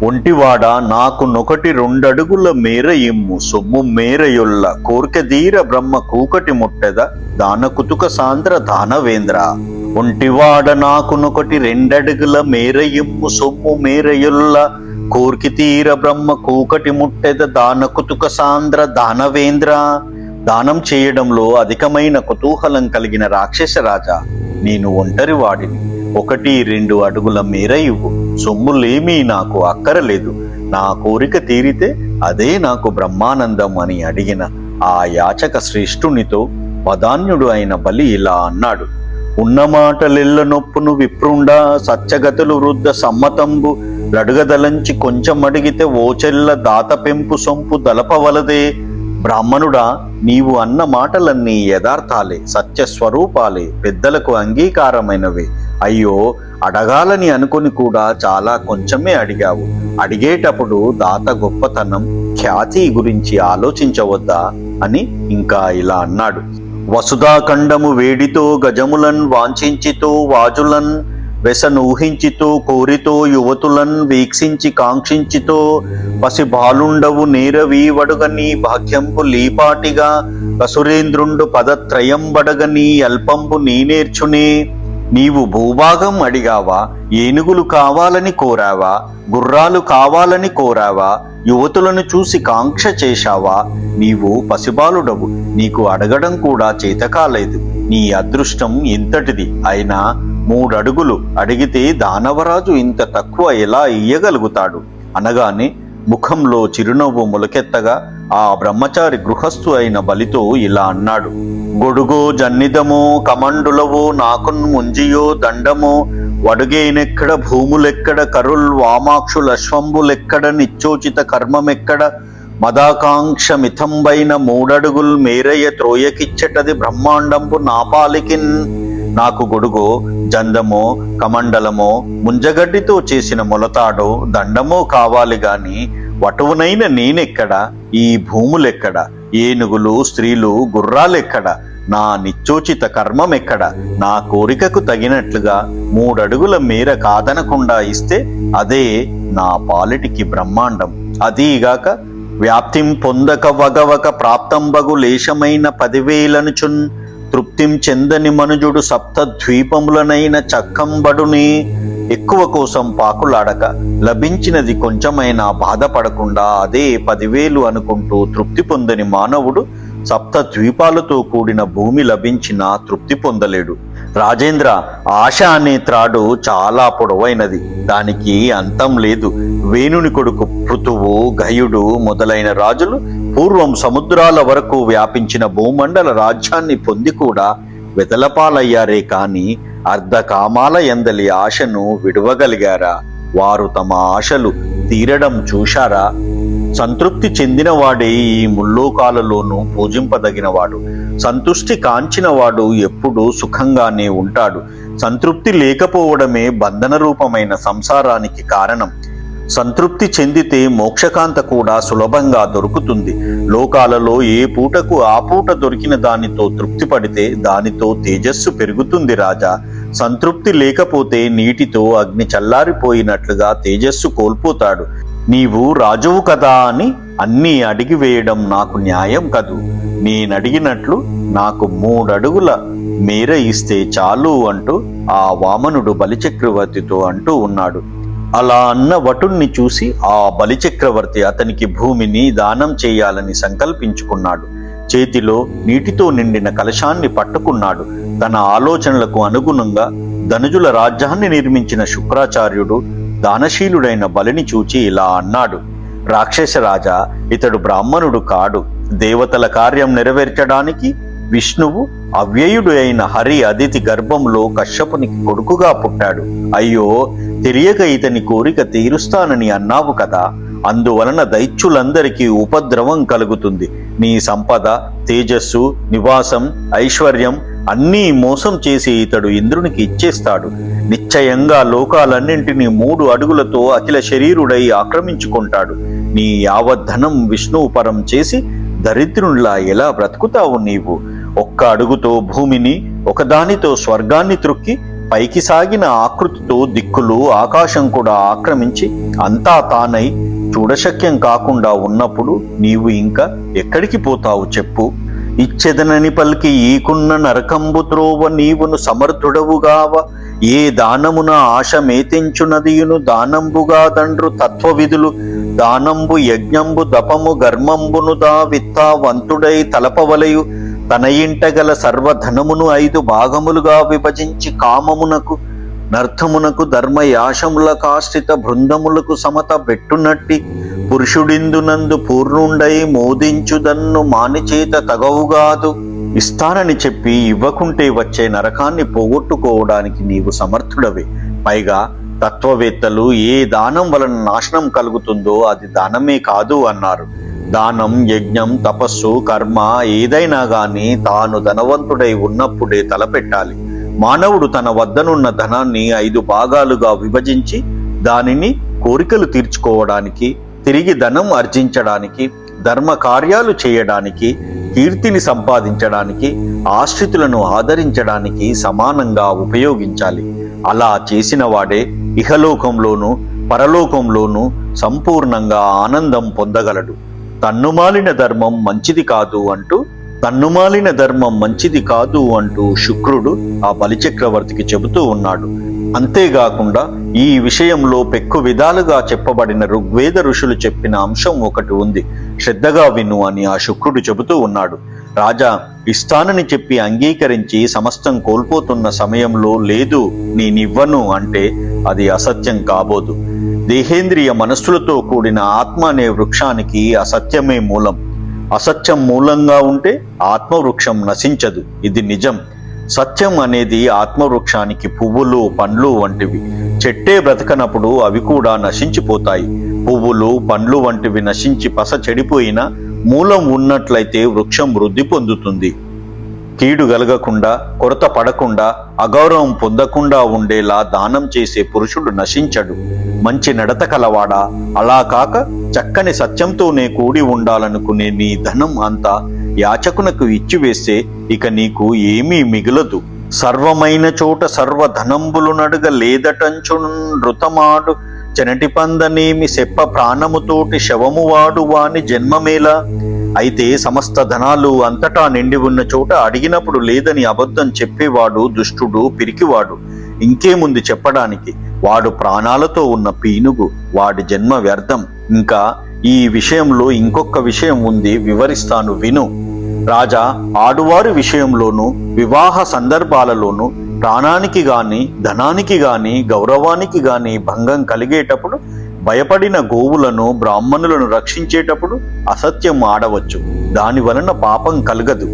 ఒంటివాడ నాకు నొకటి 2 అడుగుల మేర ఇమ్ము, సొమ్ము మేరయొల్ల కోర్కెదీర బ్రహ్మ కూకటి ముట్టెద దాన కుతుక సాంద్ర దానవేంద్ర. ఒంటివాడ నాకు నొకటి 2 అడుగుల మేర ఇమ్ము, సొమ్ము మేరయొల్ల కోర్కి తీర బ్రహ్మ కూకటి ముట్టెద దాన కుతుక సాంద్ర దానవేంద్ర. దానం చేయడంలో అధికమైన కుతూహలం కలిగిన రాక్షసరాజా, నేను ఒంటరి వాడిని. 1-2 అడుగుల మేర ఇవ్వు, సొమ్ములేమీ నాకు అక్కరలేదు. నా కోరిక తీరితే అదే నాకు బ్రహ్మానందం అని అడిగిన ఆ యాచక శ్రేష్ఠునితో వదాన్యుడు అయిన బలి ఇలా అన్నాడు. ఉన్నమాటలెల్ల నొప్పును విప్రుండా, సత్యగతులు వృద్ధ సమ్మతంబు లడుగదలంచి కొంచెం అడిగితే ఓచెల్ల దాత పెంపు సొంపు దలపవలదే. బ్రాహ్మణుడా, నీవు అన్న మాటలన్నీ యథార్థాలే, సత్యస్వరూపాలే, పెద్దలకు అంగీకారమైనవే. అయ్యో, అడగాలని అనుకుని కూడా చాలా కొంచెమే అడిగావు. అడిగేటప్పుడు దాత గొప్పతనం, ఖ్యాతి గురించి ఆలోచించవద్దా అని ఇంకా ఇలా అన్నాడు. వసుధాఖండము వేడితో గజములన్ వాంఛించితో వాజులన్ వెసనూహించితో కోరితో యువతులన్ వీక్షించి కాంక్షించితో పసి బాలుండవు నేరవీవడుగని భాగ్యంబు లీపాటిగా కసురేంద్రుండు పదత్రయంబడగని అల్పంబు నీనేర్చునే. నీవు భూభాగం అడిగావా? ఏనుగులు కావాలని కోరావా? గుర్రాలు కావాలని కోరావా? యువతులను చూసి కాంక్ష చేశావా? నీవు పసిబాలుడవు, నీకు అడగడం కూడా చేతకాలేదు. నీ అదృష్టం ఇంతటిది. అయినా 3 అడుగులు అడిగితే దానవరాజు ఇంత తక్కువ ఎలా ఇయ్యగలుగుతాడు అనగానే ముఖంలో చిరునవ్వు మొలకెత్తగా ఆ బ్రహ్మచారి గృహస్థు అయిన బలితో ఇలా అన్నాడు. గొడుగో జన్నిదమో కమండులవో నాకున్ ముంజియో దండమో వడుగేనెక్కడ భూములెక్కడ కరుల్ వామాక్షుల అశ్వంబులెక్కడ నిచ్చోచిత కర్మమెక్కడ మదాకాంక్ష మిథంబైన 3 అడుగుల్ మేరయ్య త్రోయకిచ్చటది బ్రహ్మాండంబు నాపాలికిన్. నాకు గొడుగో, జందమో, కమండలమో, ముంజగడ్డితో చేసిన మొలతాడో, దండమో కావాలి గాని వటువునైన నేనెక్కడ? ఈ భూములెక్కడ? ఏనుగులు, స్త్రీలు, గుర్రాలెక్కడ? నా నిచ్చోచిత కర్మమెక్కడ? నా కోరికకు తగినట్లుగా 3 అడుగుల మేర కాదనకుండా ఇస్తే అదే నా పాలిటికి బ్రహ్మాండం. అదీగాక వ్యాప్తిం పొందక వగవక ప్రాప్తంబగు లేశమైన 10,000 తృప్తిం చెందని మనుజుడు 7 ద్వీపములనైన చక్కంబడుని. ఎక్కువ కోసం పాకులాడక, లభించినది కొంచెమైనా బాధపడకుండా అదే 10,000 అనుకుంటూ తృప్తి పొందని మానవుడు సప్త ద్వీపాలతో కూడిన భూమి లభించినా తృప్తి పొందలేడు. రాజేంద్ర, ఆశ అనే త్రాడు చాలా పొడవైనది, దానికి అంతం లేదు. వేణుని కొడుకు పృథువు, గయుడు మొదలైన రాజులు పూర్వం సముద్రాల వరకు వ్యాపించిన భూమండల రాజ్యాన్ని పొంది కూడా వెతలపాలయ్యారే కాని అర్ధకామాల ఎందలి ఆశను విడువగలిగారా? వారు తమ ఆశలు తీరడం చూశారా? సంతృప్తి చెందినవాడే ఈ ముల్లోకాలలోనూ పూజింపదగినవాడు. సంతుష్టి కాంచినవాడు ఎప్పుడూ సుఖంగానే ఉంటాడు. సంతృప్తి లేకపోవడమే బంధన రూపమైన సంసారానికి కారణం. సంతృప్తి చెందితే మోక్షకాంత కూడా సులభంగా దొరుకుతుంది. లోకాలలో ఏ పూటకు ఆ పూట దొరికిన దానితో తృప్తి పడితే దానితో తేజస్సు పెరుగుతుంది రాజా. సంతృప్తి లేకపోతే నీటితో అగ్ని చల్లారిపోయినట్లుగా తేజస్సు కోల్పోతాడు. నీవు రాజువు కదా అని అన్నీ అడిగి వేయడం నాకు న్యాయం కదూ. నేనడిగినట్లు నాకు 3 అడుగుల మేర ఇస్తే చాలు అంటూ ఆ వామనుడు బలిచక్రవర్తితో అంటూ ఉన్నాడు. అలా అన్న వటుణ్ణి చూసి ఆ బలిచక్రవర్తి అతనికి భూమిని దానం చేయాలని సంకల్పించుకున్నాడు. చేతిలో నీటితో నిండిన కలశాన్ని పట్టుకున్నాడు. తన ఆలోచనలకు అనుగుణంగా ధనుజుల రాజ్యాన్ని నిర్మించిన శుక్రాచార్యుడు దానశీలుడైన బలిని చూచి ఇలా అన్నాడు. రాక్షసరాజా, ఇతడు బ్రాహ్మణుడు కాడు. దేవతల కార్యం నెరవేర్చడానికి విష్ణువు అవ్యయుడు అయిన హరి అదితి గర్భంలో కశ్యపునికి కొడుకుగా పుట్టాడు. అయ్యో, తెలియక ఇతని కోరిక తీరుస్తానని అన్నావు కదా. అందువలన దైత్యులందరికీ ఉపద్రవం కలుగుతుంది. నీ సంపద, తేజస్సు, నివాసం, ఐశ్వర్యం అన్నీ మోసం చేసి ఇతడు ఇంద్రునికి ఇచ్చేస్తాడు. నిశ్చయంగా లోకాలన్నింటినీ 3 అడుగులతో అఖిల శరీరుడై ఆక్రమించుకుంటాడు. నీ యావద్ధనం విష్ణువు పరం చేసి దరిద్రునిలా ఎలా బ్రతుకుతావు నీవు? 1 అడుగుతో భూమిని, ఒకదానితో స్వర్గాన్ని త్రొక్కి పైకి సాగిన ఆకృతితో దిక్కులు, ఆకాశం కూడా ఆక్రమించి అంతా తానై చూడశక్యం కాకుండా ఉన్నప్పుడు నీవు ఇంకా ఎక్కడికి పోతావు చెప్పు? ఇచ్చెదనని పలికి ఈకున్న నరకంబు త్రోవ నీవును సమర్థుడవుగావ. ఏ దానమున ఆశ మేతించునదియును దానంబుగా దండ్రు తత్వవిధులు. దానంబు యజ్ఞంబు దపము గర్మంబును దా విత్తావంతుడై తలపవలయు. తన ఇంట గల సర్వధనమును 5 భాగములుగా విభజించి కామమునకు, నర్థమునకు, ధర్మయాశములకాశ్రిత బృందములకు సమత పెట్టునట్టి పురుషుడిందునందు పూర్ణుండై మోదించుదన్ను మానిచేత తగవుగాదు. ఇస్తానని చెప్పి ఇవ్వకుంటే వచ్చే నరకాన్ని పోగొట్టుకోవడానికి నీవు సమర్థుడవే. పైగా తత్వవేత్తలు ఏ దానం వలన నాశనం కలుగుతుందో అది దానమే కాదు అన్నారు. దానం, యజ్ఞం, తపస్సు, కర్మ ఏదైనా గాని తాను ధనవంతుడై ఉన్నప్పుడే తలపెట్టాలి. మానవుడు తన వద్దనున్న ధనాన్ని 5 భాగాలుగా విభజించి దానిని కోరికలు తీర్చుకోవడానికి, తిరిగి ధనం ఆర్జించడానికి, ధర్మ కార్యాలు చేయడానికి, కీర్తిని సంపాదించడానికి, ఆశ్రితులను ఆదరించడానికి సమానంగా ఉపయోగించాలి. అలా చేసిన వాడే ఇహలోకంలోనూ పరలోకంలోనూ సంపూర్ణంగా ఆనందం పొందగలడు. తన్నుమాలిన ధర్మం మంచిది కాదు అంటూ శుక్రుడు ఆ బలిచక్రవర్తికి చెబుతూ ఉన్నాడు. అంతేగాకుండా ఈ విషయంలో పెక్కు విధాలుగా చెప్పబడిన ఋగ్వేద ఋషులు చెప్పిన అంశం ఒకటి ఉంది, శ్రద్ధగా విను అని ఆ శుక్రుడు చెబుతూ ఉన్నాడు. రాజా, ఇస్తానని చెప్పి అంగీకరించి సమస్తం కోల్పోతున్న సమయంలో లేదు నేనివ్వను అంటే అది అసత్యం కాబోదు. దేహేంద్రియ మనస్సులతో కూడిన ఆత్మ అనే వృక్షానికి అసత్యమే మూలం. అసత్యం మూలంగా ఉంటే ఆత్మవృక్షం నశించదు. ఇది నిజం. సత్యం అనేది ఆత్మవృక్షానికి పువ్వులు, పండ్లు వంటివి. చెట్టే బ్రతకనప్పుడు అవి కూడా నశించిపోతాయి. పువ్వులు, పండ్లు వంటివి నశించి పస చెడిపోయినా మూలం ఉన్నట్లయితే వృక్షం వృద్ధి పొందుతుంది. కీడు గలగకుండా, కొరత పడకుండా, అగౌరవం పొందకుండా ఉండేలా దానం చేసే పురుషుడు నశించడు. మంచి నడత కలవాడా, అలా కాక చక్కని సత్యంతోనే కూడి ఉండాలనుకునే నీ ధనం అంతా యాచకునకు ఇచ్చివేస్తే ఇక నీకు ఏమీ మిగులదు. సర్వమైన చోట సర్వధనంబులు నడుగ లేదటంచు నృతమాడు. చెనటి పందనేమి సెప్ప ప్రాణముతోటి శవమువాడు వాని జన్మమేలా. అయితే సమస్త ధనాలు అంతటా నిండి ఉన్న చోట అడిగినప్పుడు లేదని అబద్ధం చెప్పేవాడు దుష్టుడు, పిరికివాడు. ఇంకేముంది చెప్పడానికి. వాడు ప్రాణాలతో ఉన్న పీనుగు, వాడి జన్మ వ్యర్థం. ఇంకా ఈ విషయంలో ఇంకొక విషయం ఉంది, వివరిస్తాను విను. రాజా, ఆడువారి విషయంలోనూ వివాహ సందర్భాలలోనూ ప్రాణానికి గాని ధనానికి గాని గౌరవానికి గాని భంగం కలిగేటప్పుడు భయపడిన గోవులను బ్రాహ్మణులను రక్షించేటప్పుడు అసత్యం ఆడవచ్చు. దాని వలన పాపం కలగదు.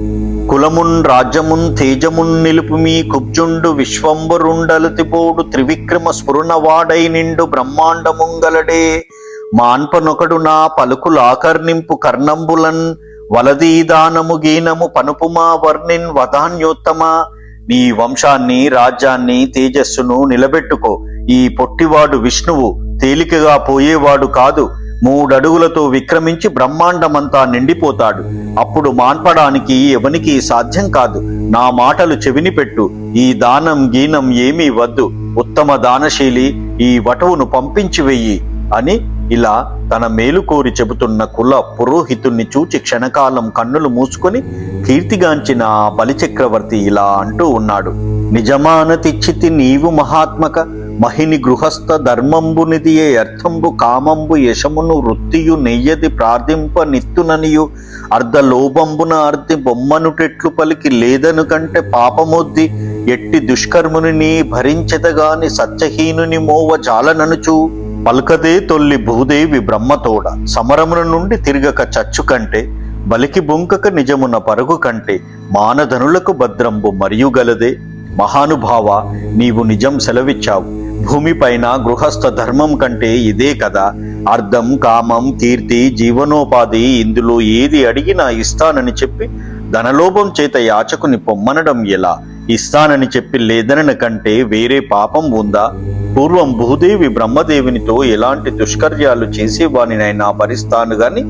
కులమున్ రాజ్యమున్ తేజమున్ నిలుపుమీ కుబ్జుండు విశ్వంబరుండలతిపోడు త్రివిక్రమ స్ఫురణవాడై నిండు బ్రహ్మాండముంగలడే మాన్పనొకడు నా పలుకులాకర్ణింపు కర్ణంబులన్ వలదీదానము గీనము పనుపుమా వర్ణిన్ వదాన్యోత్తమా. నీ వంశాన్ని రాజ్యాన్ని తేజస్సును నిలబెట్టుకో. ఈ పొట్టివాడు విష్ణువు తేలికగా పోయేవాడు కాదు. 3 అడుగులతో విక్రమించి బ్రహ్మాండమంతా నిండిపోతాడు. అప్పుడు మాన్పడానికి ఎవనికి సాధ్యం కాదు. నా మాటలు చెవిని పెట్టు. ఈ దానం గీనం ఏమీ వద్దు. ఉత్తమ దానశీలి, ఈ వటువును పంపించి వెయ్యి అని ఇలా తన మేలు కోరి చెబుతున్న కుల పురోహితుణ్ణి చూచి క్షణకాలం కన్నులు మూసుకొని కీర్తిగాంచిన ఆ బలిచక్రవర్తి ఇలా అంటూ ఉన్నాడు. నిజమానతిచ్చితి నీవు మహాత్మక మహిని గృహస్థ ధర్మంబునిదియే అర్థంబు కామంబు యశమును వృత్తియు నెయ్యది ప్రార్థింప నిత్తుననియు అర్ధలోభంబున అర్ధి బొమ్మనుటెట్లు పలికి లేదను కంటే పాపమొద్ది ఎట్టి దుష్కర్ముని నీ భరించెదగాని సత్యహీనుని మోవ జాలననుచు పల్కదే తొల్లి భూదేవి బ్రహ్మతోడ సమరమున నుండి తిరగక చచ్చు కంటే బలికి బొంకక నిజమున పరుగు కంటే మానధనులకు భద్రంబు మరియు గలదే. మహానుభావ, నీవు నిజం సెలవిచ్చావు. భూమిపైన గృహస్థ ధర్మం కంటే ఇదే కదా. అర్థం కామం కీర్తి జీవనోపాధి ఇందులో ఏది అడిగినా ఇస్తానని చెప్పి ధనలోభం చేత యాచకుని పొమ్మనడం ఎలా? ఇస్తానని చెప్పి లేదనన కంటే వేరే పాపం ఉందా? పూర్వం భూదేవి బ్రహ్మదేవునితో ఎలాంటి దుష్కర్యాలు చేసేవానినైనా భరిస్తాను గాని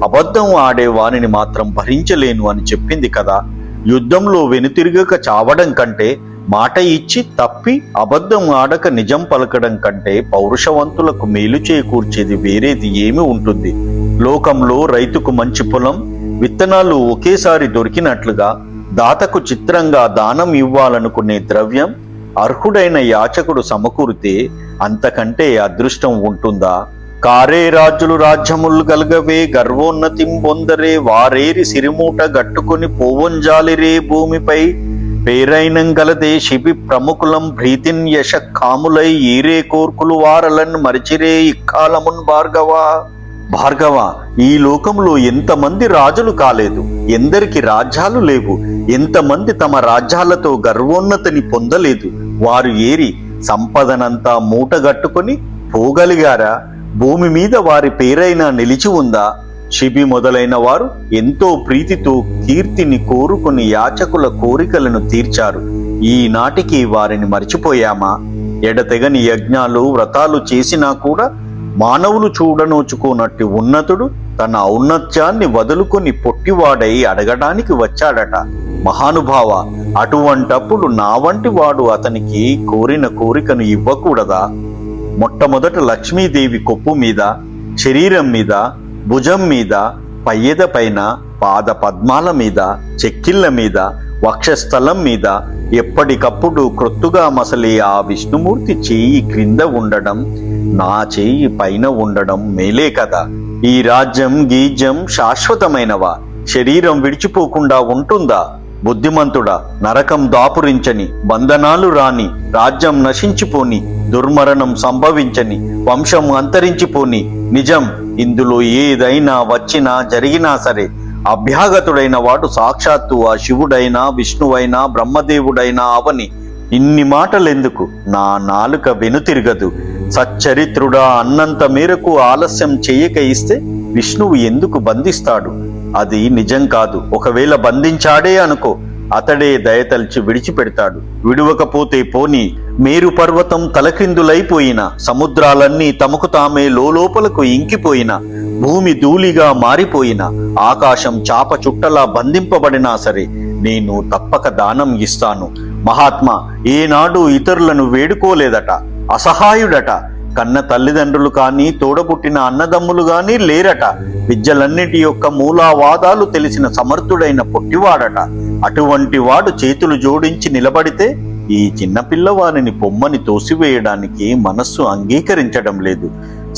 అబద్ధం ఆడే వానిని మాత్రం భరించలేను అని చెప్పింది కదా. యుద్ధంలో వెనుతిరగక చావడం కంటే మాట ఇచ్చి తప్పి అబద్ధం ఆడక నిజం పలకడం కంటే పౌరుషవంతులకు మేలు చేకూర్చేది వేరేది ఏమి ఉంటుంది? లోకంలో రైతుకు మంచి పొలం విత్తనాలు ఒకేసారి దొరికినట్లుగా దాతకు చిత్రంగా దానం ఇవ్వాలనుకునే ద్రవ్యం అర్హుడైన యాచకుడు సమకూరితే అంతకంటే అదృష్టం ఉంటుందా? కారే రాజులు రాజ్యములు గలగవే గర్వోన్నతిం పొందరే వారేరి సిరిమూట గట్టుకుని పోవంజాలిరే భూమిపై పేరైనం గలదే శిబి ప్రముఖులం భ్రీతిన్ యశ కాములై ఈరే కోర్కులు వారలన్ మరిచిరే ఇక్కాలమున్ భార్గవ, ఈ లోకంలో ఎంతమంది రాజులు కాలేదు, ఎందరికి రాజ్యాలు లేవు, ఎంతమంది తమ రాజ్యాలతో గర్వోన్నతిని పొందలేదు. వారు ఏరి సంపదనంతా మూటగట్టుకొని పోగలిగారా? భూమి మీద వారి పేరైనా నిలిచి ఉందా? శిబి మొదలైన వారు ఎంతో ప్రీతితో కీర్తిని కోరుకుని యాచకుల కోరికలను తీర్చారు. ఈనాటికి వారిని మర్చిపోయామా? ఎడతెగని యజ్ఞాలు వ్రతాలు చేసినా కూడా మానవులు చూడనోచుకోనట్టి ఉన్నతుడు తన ఔన్నత్యాన్ని వదులుకొని పొట్టివాడై అడగడానికి వచ్చాడట. మహానుభావ, అటువంటప్పుడు నా వంటి వాడు అతనికి కోరిన కోరికను ఇవ్వకూడదా? మొట్టమొదట లక్ష్మీదేవి కొప్పు మీద, శరీరం మీద, భుజం మీద, పయ్యెద పైన, పాద పద్మాల మీద, చెక్కిళ్ల మీద, వక్షస్థలం మీద ఎప్పటికప్పుడు క్రొత్తుగా మసలి ఆ విష్ణుమూర్తి చేయి క్రింద ఉండడం, నా చేయి పైన ఉండడం మేలే కదా. ఈ రాజ్యం గీజ్యం శాశ్వతమైనవా? శరీరం విడిచిపోకుండా ఉంటుందా? బుద్ధిమంతుడా, నరకం దాపురించని, బంధనాలు రాని, రాజ్యం నశించిపోని, దుర్మరణం సంభవించని, వంశం అంతరించిపోని నిజం ఇందులో ఏదైనా వచ్చినా జరిగినా సరే అభ్యాగతుడైన వాడు సాక్షాత్తు ఆ శివుడైనా విష్ణువైనా బ్రహ్మదేవుడైనా అవని. ఇన్ని మాటలెందుకు? నా నాలుక వెనుతిరగదు. సచ్చరిత్రుడా అన్నంత మేరకు ఆలస్యం చేయక ఇస్తే విష్ణువు ఎందుకు బంధిస్తాడు? అది నిజం కాదు. ఒకవేళ బంధించాడే అనుకో, అతడే దయతల్చి విడిచిపెడతాడు. విడువకపోతే పోని. మేరు పర్వతం తలక్రిందులైపోయిన, సముద్రాలన్నీ తమకు తామే లోపలకు ఇంకిపోయిన, భూమి ధూళిగా మారిపోయిన, ఆకాశం చాప చుట్టలా బంధింపబడినా సరే నేను తప్పక దానం ఇస్తాను. మహాత్మా ఏనాడు ఇతరులను వేడుకోలేదట, అసహాయుడట. కన్న తల్లిదండ్రులు కానీ తోడబుట్టిన అన్నదమ్ములు గాని లేరట. విద్యలన్నిటి యొక్క మూలావాదాలు తెలిసిన సమర్థుడైన పొట్టివాడట. అటువంటి వాడు చేతులు జోడించి నిలబడితే ఈ చిన్నపిల్లవానిని పొమ్మని తోసివేయడానికి మనస్సు అంగీకరించడం లేదు.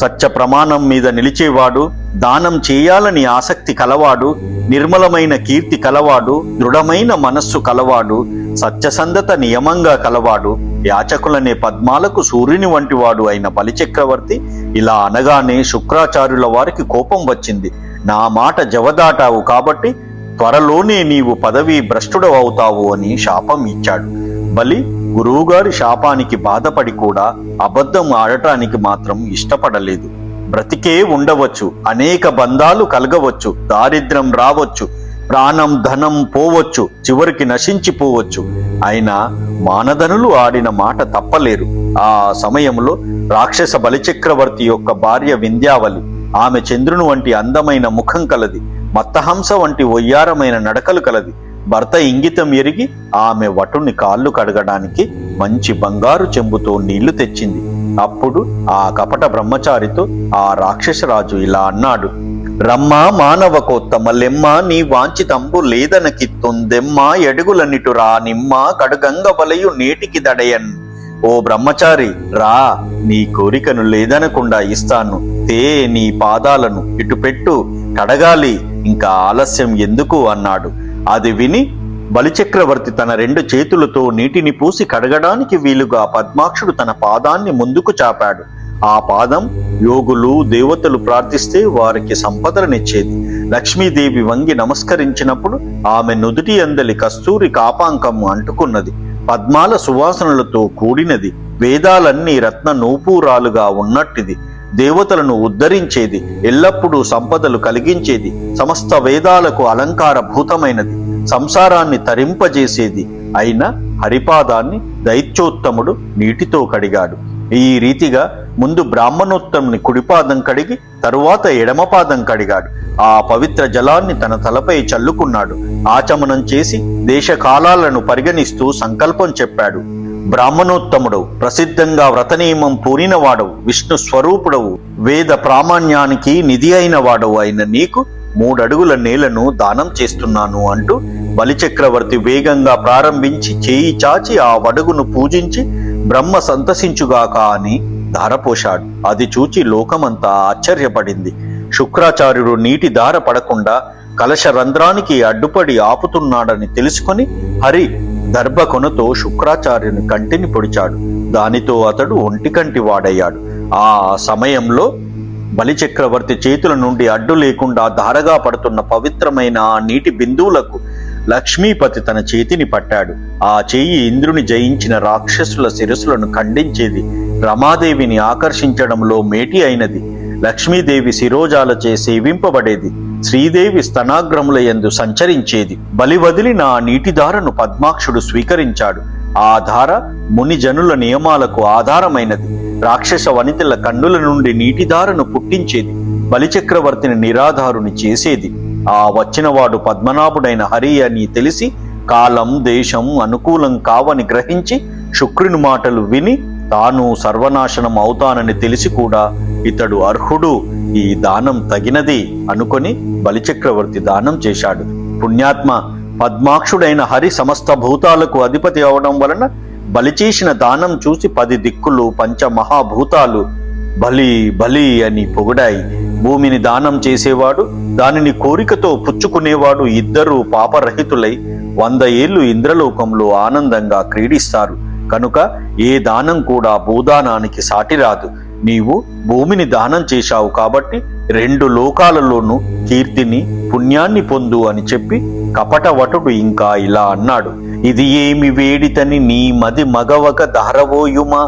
సత్య ప్రమాణం మీద నిలిచేవాడు, దానం చేయాలని ఆసక్తి కలవాడు, నిర్మలమైన కీర్తి కలవాడు, దృఢమైన మనస్సు కలవాడు, సత్యసంధత నియమంగా కలవాడు, యాచకులనే పద్మాలకు సూర్యుని వంటివాడు అయిన బలిచక్రవర్తి ఇలా అనగానే శుక్రాచార్యుల వారికి కోపం వచ్చింది. నా మాట జవదాటావు కాబట్టి త్వరలోనే నీవు పదవీ భ్రష్టుడవుతావు అని శాపం ఇచ్చాడు. బలి గురువుగారి శాపానికి బాధపడి కూడా అబద్ధం ఆడటానికి మాత్రం ఇష్టపడలేదు. బ్రతికే ఉండవచ్చు, అనేక బంధాలు కలగవచ్చు, దారిద్ర్యం రావచ్చు, ప్రాణం ధనం పోవచ్చు, చివరికి నశించిపోవచ్చు. అయినా మానధనులు ఆడిన మాట తప్పలేరు. ఆ సమయంలో రాక్షస బలిచక్రవర్తి యొక్క భార్య వింధ్యావళి, ఆమె చంద్రుని వంటి అందమైన ముఖం కలది, మత్తహంస వంటి ఒయ్యారమైన నడకలు కలది. భర్త ఇంగితం ఎరిగి ఆమె వటుని కాళ్ళు కడగడానికి మంచి బంగారు చెంబుతో నీళ్లు తెచ్చింది. అప్పుడు ఆ కపట బ్రహ్మచారితో ఆ రాక్షసరాజు ఇలా అన్నాడు: రమ్మ మానవకోత్తమ లెమ్మ నీ వాంఛితంబు లేదనకిత్తుందెమ్మ ఎడుగులనిటురా నిమ్మ కడుగంగ వలయు నేటికి దడయన్. ఓ బ్రహ్మచారి రా, నీ కోరికను లేదనకుండా ఇస్తాను. తే నీ పాదాలను ఇటు పెట్టు, కడగాలి, ఇంకా ఆలస్యం ఎందుకు అన్నాడు. అది విని బలిచక్రవర్తి తన 2 చేతులతో నీటిని పూసి కడగడానికి వీలుగా పద్మాక్షుడు తన పాదాన్ని ముందుకు చాపాడు. ఆ పాదం యోగులు దేవతలు ప్రార్థిస్తే వారికి సంపదలనిచ్చేది. లక్ష్మీదేవి వంగి నమస్కరించినప్పుడు ఆమె నుదుటి అందలి కస్తూరి కాపాంకము అంటుకున్నది. పద్మాల సువాసనలతో కూడినది. వేదాలన్నీ రత్న నూపూరాలుగా ఉన్నట్టిది. దేవతలను ఉద్ధరించేది, ఎల్లప్పుడూ సంపదలు కలిగించేది, సమస్త వేదాలకు అలంకార భూతమైనది, సంసారాన్ని తరింపజేసేది అయిన హరిపాదాన్ని దైత్యోత్తముడు నీటితో కడిగాడు. ఈ రీతిగా ముందు బ్రాహ్మణోత్తముని కుడిపాదం కడిగి తరువాత ఎడమపాదం కడిగాడు. ఆ పవిత్ర జలాన్ని తన తలపై చల్లుకున్నాడు. ఆచమనం చేసి దేశకాలాలను పరిగణిస్తూ సంకల్పం చెప్పాడు: బ్రాహ్మణోత్తముడవు, ప్రసిద్ధంగా వ్రతనియమం పూనినవాడవు, విష్ణు స్వరూపుడవు, వేద ప్రామాణ్యానికి నిధి అయిన వాడవు అయిన నీకు 3 అడుగుల నేలను దానం చేస్తున్నాను అంటూ బలిచక్రవర్తి వేగంగా ప్రారంభించి చేయి చాచి ఆ వడుగును పూజించి బ్రహ్మ సంతసించుగాక అని ధారపోశాడు. అది చూచి లోకమంతా ఆశ్చర్యపడింది. శుక్రాచార్యుడు నీటి ధార పడకుండా కలశ రంధ్రానికి అడ్డుపడి ఆపుతున్నాడని తెలుసుకొని హరి దర్భకొనతో శుక్రాచార్యుని కంటిని పొడిచాడు. దానితో అతడు ఒంటికంటి వాడయ్యాడు. ఆ సమయంలో బలిచక్రవర్తి చేతుల నుండి అడ్డు లేకుండా ధారగా పడుతున్న పవిత్రమైన ఆ నీటి బిందువులకు లక్ష్మీపతి తన చేతిని పట్టాడు. ఆ చెయ్యి ఇంద్రుని జయించిన రాక్షసుల శిరస్సులను ఖండించేది, రమాదేవిని ఆకర్షించడంలో మేటి అయినది, లక్ష్మీదేవి శిరోజాలచే సేవింపబడేది, శ్రీదేవి స్తనాగ్రముల యందు సంచరించేది. బలి వదిలిన ఆ నీటి ధారను పద్మాక్షుడు స్వీకరించాడు. ఆ ధార ముని జనుల నియమాలకు ఆధారమైనది. రాక్షస వనితల కన్నుల నుండి నీటిధారను పుట్టించేది, బలిచక్రవర్తిని నిరాధారుని చేసేది. ఆ వచ్చినవాడు పద్మనాభుడైన హరి అని తెలిసి కాలం దేశం అనుకూలం కావని గ్రహించి శుక్రుని మాటలు విని తాను సర్వనాశనం అవుతానని తెలిసి కూడా ఇతడు అర్హుడు, ఈ దానం తగినది అనుకొని బలిచక్రవర్తి దానం చేశాడు. పుణ్యాత్మ పద్మాక్షుడైన హరి సమస్త భూతాలకు అధిపతి అవడం వలన బలి చేసిన దానం చూసి 10 దిక్కులు పంచమహాభూతాలు బలి బలి అని పొగిడాయి. భూమిని దానం చేసేవాడు, దానిని కోరికతో పుచ్చుకునేవాడు ఇద్దరూ పాపరహితులై 100 ఏళ్లు ఇంద్రలోకంలో ఆనందంగా క్రీడిస్తారు. కనుక ఏ దానం కూడా భూదానానికి సాటిరాదు. నీవు భూమిని దానం చేశావు కాబట్టి 2 లోకాలలోనూ కీర్తిని పుణ్యాన్ని పొందు అని చెప్పి కపటవటుడు ఇంకా ఇలా అన్నాడు: ఇది ఏమి వేడితని నీ మది మగవక ధారవోయుమా,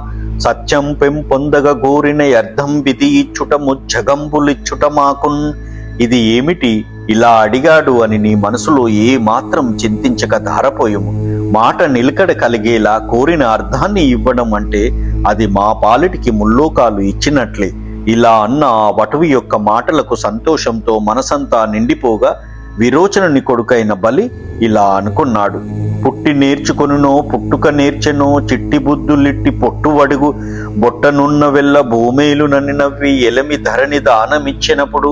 సత్యం పెంపొందగ గోరిన అర్థం విధి ఇచ్చుట ముజ్జగంబులిచ్చుట మాకున్. ఇది ఏమిటి ఇలా అడిగాడు అని నీ మనసులో ఏ మాత్రం చింతించక ధారపోయుము. మాట నిలకడ కలిగేలా కోరిన అర్థాన్ని ఇవ్వడం అంటే అది మా పాలిటికి ముల్లోకాలు ఇచ్చినట్లే. ఇలా అన్న ఆ వటువి యొక్క మాటలకు సంతోషంతో మనసంతా నిండిపోగా విరోచనుని కొడుకైన బలి ఇలా అనుకున్నాడు: పుట్టి నేర్చుకొనునో పుట్టుక నేర్చెనో చిట్టి బుద్ధులిట్టి పొట్టువడుగు బొట్టనున్న వెల్ల భూమేలు నన్ను నవ్వి ఎలమి ధరణి దానమిచ్చినప్పుడు.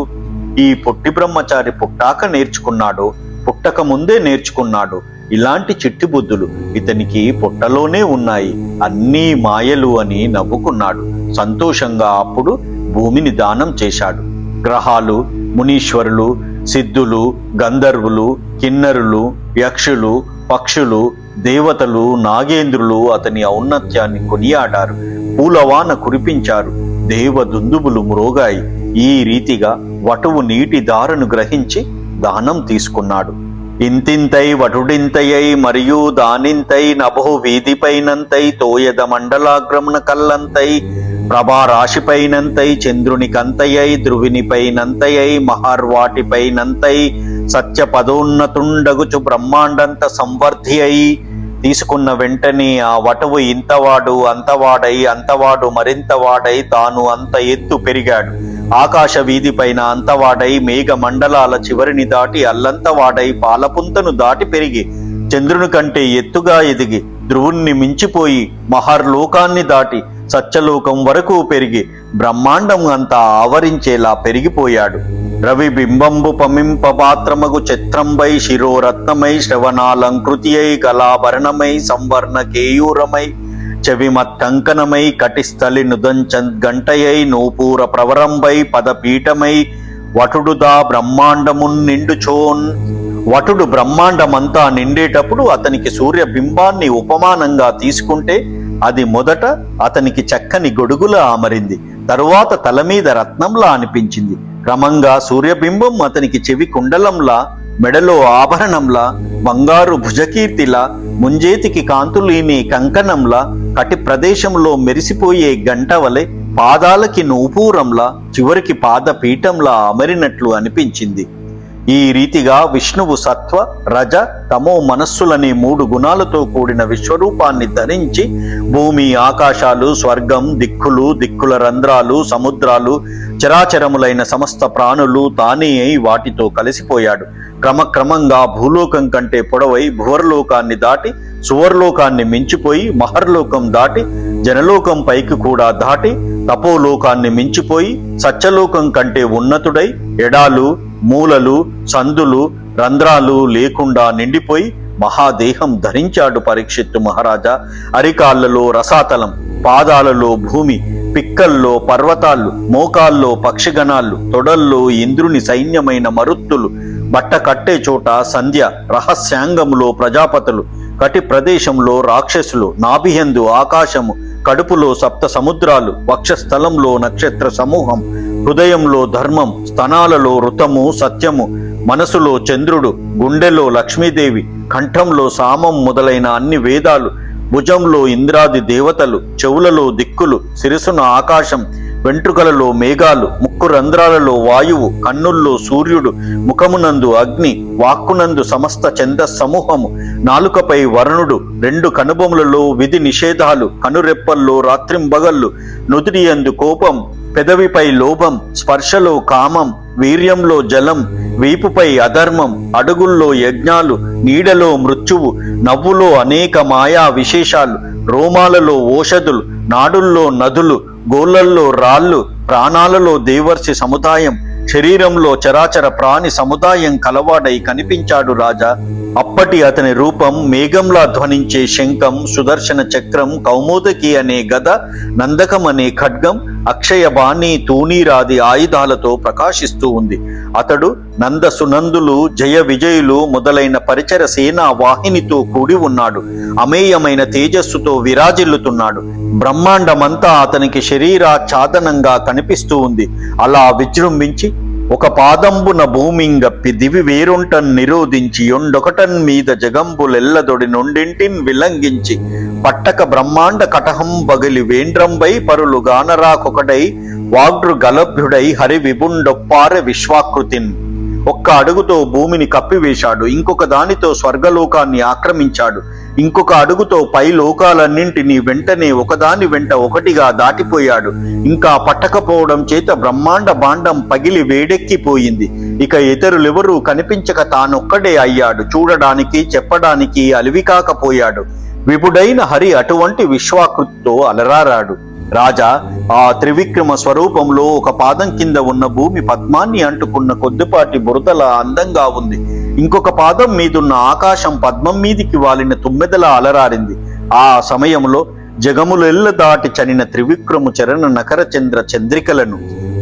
ఈ పొట్టి బ్రహ్మచారి పుట్టాక నేర్చుకున్నాడు, పుట్టక ముందే నేర్చుకున్నాడు. ఇలాంటి చిట్టిబుద్ధులు ఇతనికి పుట్టలోనే ఉన్నాయి, అన్నీ మాయలు అని నవ్వుకున్నాడు. సంతోషంగా అప్పుడు భూమిని దానం చేశాడు. గ్రహాలు, మునీశ్వరులు, సిద్ధులు, గంధర్వులు, కిన్నరులు, యక్షులు, పక్షులు, దేవతలు, నాగేంద్రులు అతని ఔన్నత్యాన్ని కొనియాడారు. పూలవాన కురిపించారు, దేవదుందుబులు మ్రోగాయి. ఈ రీతిగా వటువు నీటి దారను గ్రహించి దానం తీసుకున్నాడు. ఇంతింతై వటుడింతయై మరియు దానింతై నభో వీధిపైనంతై తోయద మండలాగ్రమున కల్లంతై ప్రభారాశిపైనంతై చంద్రునికంతయై ధ్రువినిపైనంతయై మహార్వాటిపైనంతై సత్య పదోన్నతుండగుచు బ్రహ్మాండంత సంవర్ధి అయి. తీసుకున్న వెంటనే ఆ వటువు ఇంతవాడు అంతవాడై అంతవాడు మరింతవాడై తాను అంత ఎత్తు పెరిగాడు. ఆకాశ వీధి పైన అంతవాడై మేఘ మండలాల చివరిని దాటి అల్లంతవాడై పాలపుంతను దాటి పెరిగి చంద్రుని కంటే ఎత్తుగా ఎదిగి ధ్రువుణ్ణి మించిపోయి మహర్లోకాన్ని దాటి సత్యలోకం వరకు పెరిగి బ్రహ్మాండం అంతా ఆవరించేలా పెరిగిపోయాడు. రవి బింబంబు పమింప పాత్రమగు చిత్రంబై శిరోరత్నమై శ్రవణాలంకృతి అయి కళాభరణమై సంవర్ణ కేయూరమై చెవిమత్కంకణమై కటిస్థలి నుదంచ గంటయై నూపూర ప్రవరంబై పదపీఠమై వటుడుదా బ్రహ్మాండమున్ నిండుచోన్. వటుడు బ్రహ్మాండమంతా నిండేటప్పుడు అతనికి సూర్యబింబాన్ని ఉపమానంగా తీసుకుంటే అది మొదట అతనికి చక్కని గొడుగులా అమరింది, తరువాత తల మీద రత్నంలా అనిపించింది. క్రమంగా సూర్యబింబం అతనికి చెవి కుండలంలా, మెడలో ఆభరణంలా, బంగారు భుజకీర్తిలా, ముంజేతికి కాంతులీని కంకణంలా, కటి ప్రదేశంలో మెరిసిపోయే గంట వలె, పాదాలకి నూపూరంలా, చివరికి పాదపీఠంలా అమరినట్లు అనిపించింది. ఈ రీతిగా విష్ణువు సత్వ, రజ, తమో మనస్సులనే 3 గుణాలతో కూడిన విశ్వరూపాన్ని ధరించి భూమి, ఆకాశాలు, స్వర్గం, దిక్కులు, దిక్కుల రంధ్రాలు, సముద్రాలు, చరాచరములైన సమస్త ప్రాణులు తానే అయి వాటితో కలిసిపోయాడు. క్రమక్రమంగా భూలోకం కంటే పొడవై భువర్లోకాన్ని దాటి సువర్లోకాన్ని మించిపోయి మహర్లోకం దాటి జనలోకం పైకి కూడా దాటి తపోలోకాన్ని మించిపోయి సత్యలోకం కంటే ఉన్నతుడై ఎడాలు, మూలలు, సందులు, రంధ్రాలు లేకుండా నిండిపోయి మహాదేహం ధరించాడు పరీక్షిత్తు మహారాజా. అరికాళ్లలో రసాతలం, పాదాలలో భూమి, పిక్కల్లో పర్వతాలు, మోకాల్లో పక్షిగణాలు, తొడల్లో ఇంద్రుని సైన్యమైన మరుత్తులు, బట్ట కట్టే చోట సంధ్య, రహస్యాంగములో ప్రజాపతులు, కటి ప్రదేశంలో రాక్షసులు, నాభియందు ఆకాశము, కడుపులో 7 సముద్రాలు, వక్షస్థలంలో నక్షత్ర సమూహం, హృదయంలో ధర్మం, స్తనాలలో ఋతము సత్యము, మనసులో చంద్రుడు, గుండెలో లక్ష్మీదేవి, కంఠంలో సామం మొదలైన అన్ని వేదాలు, భుజంలో ఇంద్రాది దేవతలు, చెవులలో దిక్కులు, శిరసున ఆకాశం, వెంట్రుకలలో మేఘాలు, ముక్కు రంధ్రాలలో వాయువు, కన్నుల్లో సూర్యుడు, ముఖమునందు అగ్ని, వాక్కునందు సమస్త ఛందస్సమూహము, నాలుకపై వరుణుడు, 2 కనుబొములలో విధి నిషేధాలు, కనురెప్పల్లో రాత్రింబగళ్ళు, నుదిరియందు కోపం, పెదవిపై లోభం, స్పర్శలో కామం, వీర్యంలో జలం, వీపుపై అధర్మం, అడుగుల్లో యజ్ఞాలు, నీడలో మృత్యువు, నవ్వులో అనేక మాయా విశేషాలు, రోమాలలో ఓషధులు, నాడుల్లో నదులు, గోళ్లల్లో రాళ్ళు, ప్రాణాలలో దేవర్షి సముదాయం, శరీరంలో చరాచర ప్రాణి సముదాయం కలవాడై కనిపించాడు రాజా. అప్పటి అతని రూపం మేఘంలా ధ్వనించే శంఖం, సుదర్శన చక్రం, కౌమోదకి అనే గద, నందకం అనే ఖడ్గం, అక్షయ బాణి, తూణీరాది ఆయుధాలతో ప్రకాశిస్తూ ఉంది. అతడు నంద సునందులు, జయ విజయులు మొదలైన పరిచర సేనా వాహినితో కూడి ఉన్నాడు. అమేయమైన తేజస్సుతో విరాజిల్లుతున్నాడు. బ్రహ్మాండమంతా అతనికి శరీరాచ్ఛాదనంగా కనిపిస్తూ ఉంది. అలా విజృంభించి ఒక పాదంబున భూమింగప్పి దివి వేరుంటన్ నిరోధించి యొండొకటన్ మీద జగంబులెల్లదొడి నుండింటిన్ విలంఘించి పట్టక బ్రహ్మాండ కటహం బగిలి వేండ్రంబై పరులు గానరాకొకటై వాగ్రు గలభ్యుడై హరి విభుండొప్పారె విశ్వాకృతిన్. ఒక్క అడుగుతో భూమిని కప్పివేశాడు, ఇంకొక దానితో స్వర్గలోకాన్ని ఆక్రమించాడు, ఇంకొక అడుగుతో పై లోకాలన్నింటినీ వెంటనే ఒకదాని వెంట ఒకటిగా దాటిపోయాడు. ఇంకా పట్టకపోవడం చేత బ్రహ్మాండ భాండం పగిలి వేడెక్కిపోయింది. ఇక ఇతరులెవరూ కనిపించక తానొక్కడే అయ్యాడు. చూడడానికి చెప్పడానికి అలివి కాకపోయాడు. విపుడైన హరి అటువంటి విశ్వాకృతితో అలరారాడు. రాజా, ఆ త్రివిక్రమ స్వరూపంలో ఒక పాదం కింద ఉన్న భూమి పద్మాన్ని అంటుకున్న కొద్దిపాటి బురదల అందంగా ఉంది. ఇంకొక పాదం మీదున్న ఆకాశం పద్మం మీదికి వాలిన తుమ్మెదలా అలరారింది. ఆ సమయంలో జగములెల్ల దాటి చనిన త్రివిక్రము చరణ నకర చంద్ర చంద్రికలను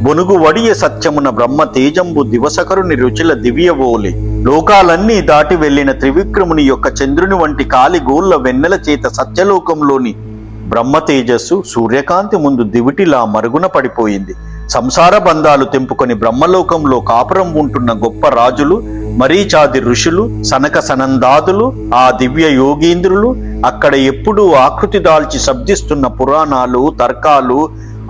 బొనుగు వడియ సత్యమున బ్రహ్మ తేజంబు దివసకరుని రుచుల దివ్యవోలే. లోకాలన్నీ దాటి వెళ్లిన త్రివిక్రముని యొక్క చంద్రుని వంటి కాలి గోళ్ల వెన్నెల చేత సత్యలోకంలోని బ్రహ్మ తేజస్సు సూర్యకాంతి ముందు దివిటిలా మరుగున పడిపోయింది. సంసార బంధాలు తెంపుకొని బ్రహ్మలోకంలో కాపురం ఉంటున్న గొప్ప రాజులు, మరీచాది ఋషులు, సనక సనందాదులు, ఆ దివ్య యోగీంద్రులు, అక్కడ ఎప్పుడూ ఆకృతి దాల్చి శబ్దిస్తున్న పురాణాలు, తర్కాలు,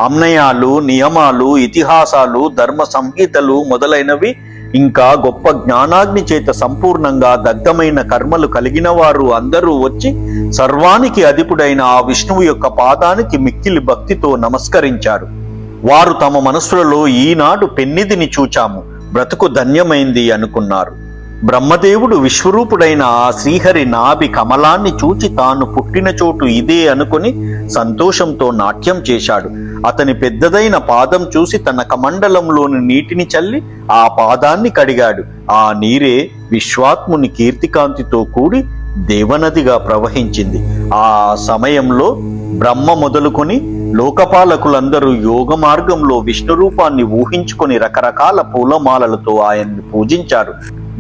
అమ్నయాలు, నియమాలు, ఇతిహాసాలు, ధర్మ సంహితలు మొదలైనవి, ఇంకా గొప్ప జ్ఞానాగ్ని చేత సంపూర్ణంగా దగ్ధమైన కర్మలు కలిగిన వారు అందరూ వచ్చి సర్వానికి అధిపుడైన ఆ విష్ణువు యొక్క పాదానికి మిక్కిలి భక్తితో నమస్కరించారు. వారు తమ మనస్సులలో ఈనాడు పెన్నిధిని చూచాము, బ్రతుకు ధన్యమైంది అనుకున్నారు. బ్రహ్మదేవుడు విశ్వరూపుడైన ఆ శ్రీహరి నాభి కమలాన్ని చూచి తాను పుట్టిన చోటు ఇదే అనుకుని సంతోషంతో నాట్యం చేశాడు. అతని పెద్దదైన పాదం చూసి తన కమండలంలోని నీటిని చల్లి ఆ పాదాన్ని కడిగాడు. ఆ నీరే విశ్వాత్ముని కీర్తికాంతితో కూడి దేవనదిగా ప్రవహించింది. ఆ సమయంలో బ్రహ్మ మొదలుకొని లోకపాలకులందరూ యోగ మార్గంలో విష్ణు రూపాన్ని ఊహించుకొని రకరకాల పూలమాలలతో ఆయన్ని పూజించారు.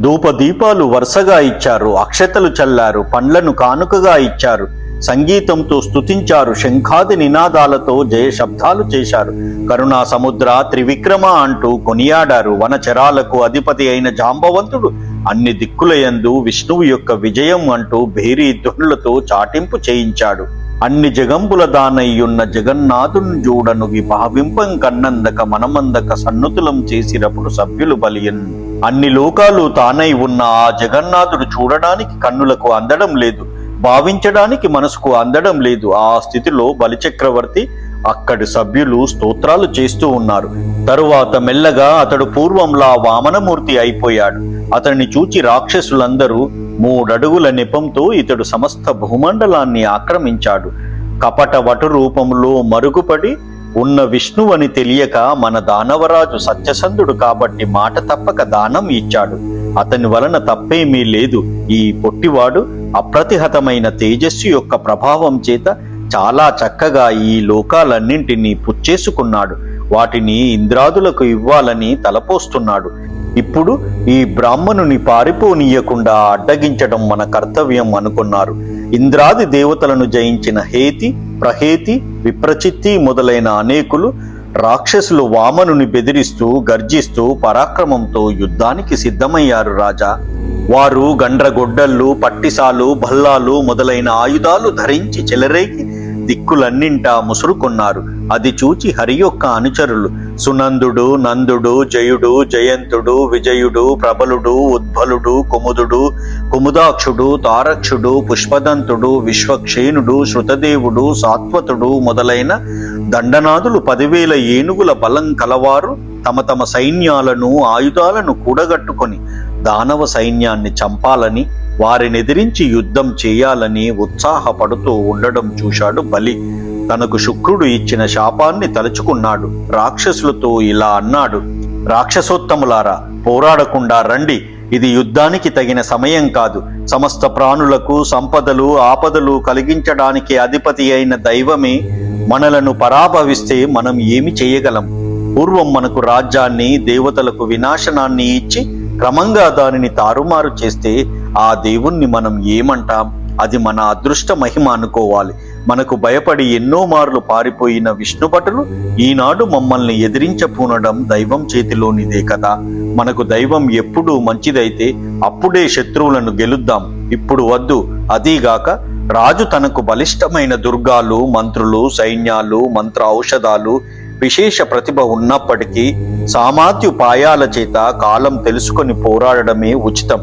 ధూపదీపాలు వరుసగా ఇచ్చారు, అక్షతలు చల్లారు, పండ్లను కానుకగా ఇచ్చారు, సంగీతంతో స్తుతించారు, శంఖాది నినాదాలతో జయ శబ్దాలు చేశారు. కరుణా సముద్ర త్రివిక్రమ అంటూ కొనియాడారు. వనచరాలకు అధిపతి అయిన జాంబవంతుడు అన్ని దిక్కులయందు విష్ణువు యొక్క విజయం అంటూ భేరీ ధ్వనులతో చాటింపు చేయించాడు. అన్ని జగంబుల దానయ్యున్న జగన్నాథుని జూడనుగి భావింపం కన్నందక మనమందక సన్నుతులం చేసినప్పుడు సభ్యులు బలియన్. అన్ని లోకాలు తానై ఉన్న ఆ జగన్నాథుడు చూడడానికి కన్నులకు అందడం లేదు, భావించడానికి మనసుకు అందడం లేదు. ఆ స్థితిలో బలిచక్రవర్తి అక్కడి సభ్యులు స్తోత్రాలు చేస్తూ ఉన్నారు. తరువాత మెల్లగా అతడు పూర్వంలా వామనమూర్తి అయిపోయాడు. అతన్ని చూచి రాక్షసులందరూ 3 అడుగుల నెపంతో ఇతడు సమస్త భూమండలాన్ని ఆక్రమించాడు. కపట వటు రూపంలో మరుగుపడి ఉన్న విష్ణువని తెలియక మన దానవరాజు సత్యసంధుడు కాబట్టి మాట తప్పక దానం ఇచ్చాడు. అతని వలన తప్పేమీ లేదు. ఈ పొట్టివాడు అప్రతిహతమైన తేజస్సు యొక్క ప్రభావం చేత చాలా చక్కగా ఈ లోకాలన్నింటినీ పుచ్చేసుకున్నాడు. వాటిని ఇంద్రాదులకు ఇవ్వాలని తలపోస్తున్నాడు. ఇప్పుడు ఈ బ్రాహ్మణుని పారిపోనీయకుండా అడ్డగించడం మన కర్తవ్యం అనుకున్నారు. ఇంద్రాది దేవతలను జయించిన హేతి, ప్రహేతి, విప్రచిత్తి మొదలైన అనేకులు రాక్షసులు వామనుని బెదిరిస్తూ గర్జిస్తూ పరాక్రమంతో యుద్ధానికి సిద్ధమయ్యారు రాజా. వారు గండ్రగొడ్డళ్ళు, పట్టిసాలు, భల్లాలు మొదలైన ఆయుధాలు ధరించి చెలరేగి దిక్కులన్నింటా ముసురుకున్నారు. అది చూచి హరి యొక్క అనుచరులు సునందుడు, నందుడు, జయుడు, జయంతుడు, విజయుడు, ప్రబలుడు, ఉద్భలుడు, కుముదుడు, కుముదాక్షుడు, తారక్షుడు, పుష్పదంతుడు, విశ్వక్షేణుడు, శృతదేవుడు, సాత్వతుడు మొదలైన దండనాదులు 10,000 ఏనుగుల బలం కలవారు తమ తమ సైన్యాలను, ఆయుధాలను కూడగట్టుకొని దానవ సైన్యాన్ని చంపాలని, వారినెదిరించి యుద్ధం చేయాలని ఉత్సాహపడుతూ ఉండడం చూశాడు బలి. తనకు శుక్రుడు ఇచ్చిన శాపాన్ని తలుచుకున్నాడు. రాక్షసులతో ఇలా అన్నాడు: రాక్షసోత్తములారా, పోరాడకుండా రండి. ఇది యుద్ధానికి తగిన సమయం కాదు. సమస్త ప్రాణులకు సంపదలు, ఆపదలు కలిగించడానికి అధిపతి అయిన దైవమే మనలను పరాభవిస్తే మనం ఏమి చేయగలం? పూర్వం మనకు రాజ్యాన్ని, దేవతలకు వినాశనాన్ని ఇచ్చి క్రమంగా దానిని తారుమారు చేస్తే ఆ దేవుణ్ణి మనం ఏమంటాం? అది మన అదృష్ట మహిమ అనుకోవాలి. మనకు భయపడి ఎన్నో మార్లు పారిపోయిన విష్ణుభటులు ఈనాడు మమ్మల్ని ఎదిరించపూనడం దైవం చేతిలోనిదే కదా. మనకు దైవం ఎప్పుడూ మంచిదైతే అప్పుడే శత్రువులను గెలుద్దాం. ఇప్పుడు వద్దు. అదీగాక రాజు తనకు బలిష్టమైన దుర్గాలు, మంత్రులు, సైన్యాలు, మంత్ర ఔషధాలు, విశేష ప్రతిభ ఉన్నప్పటికీ సామాత్యుపాయాల చేత కాలం తెలుసుకొని పోరాడడమే ఉచితం.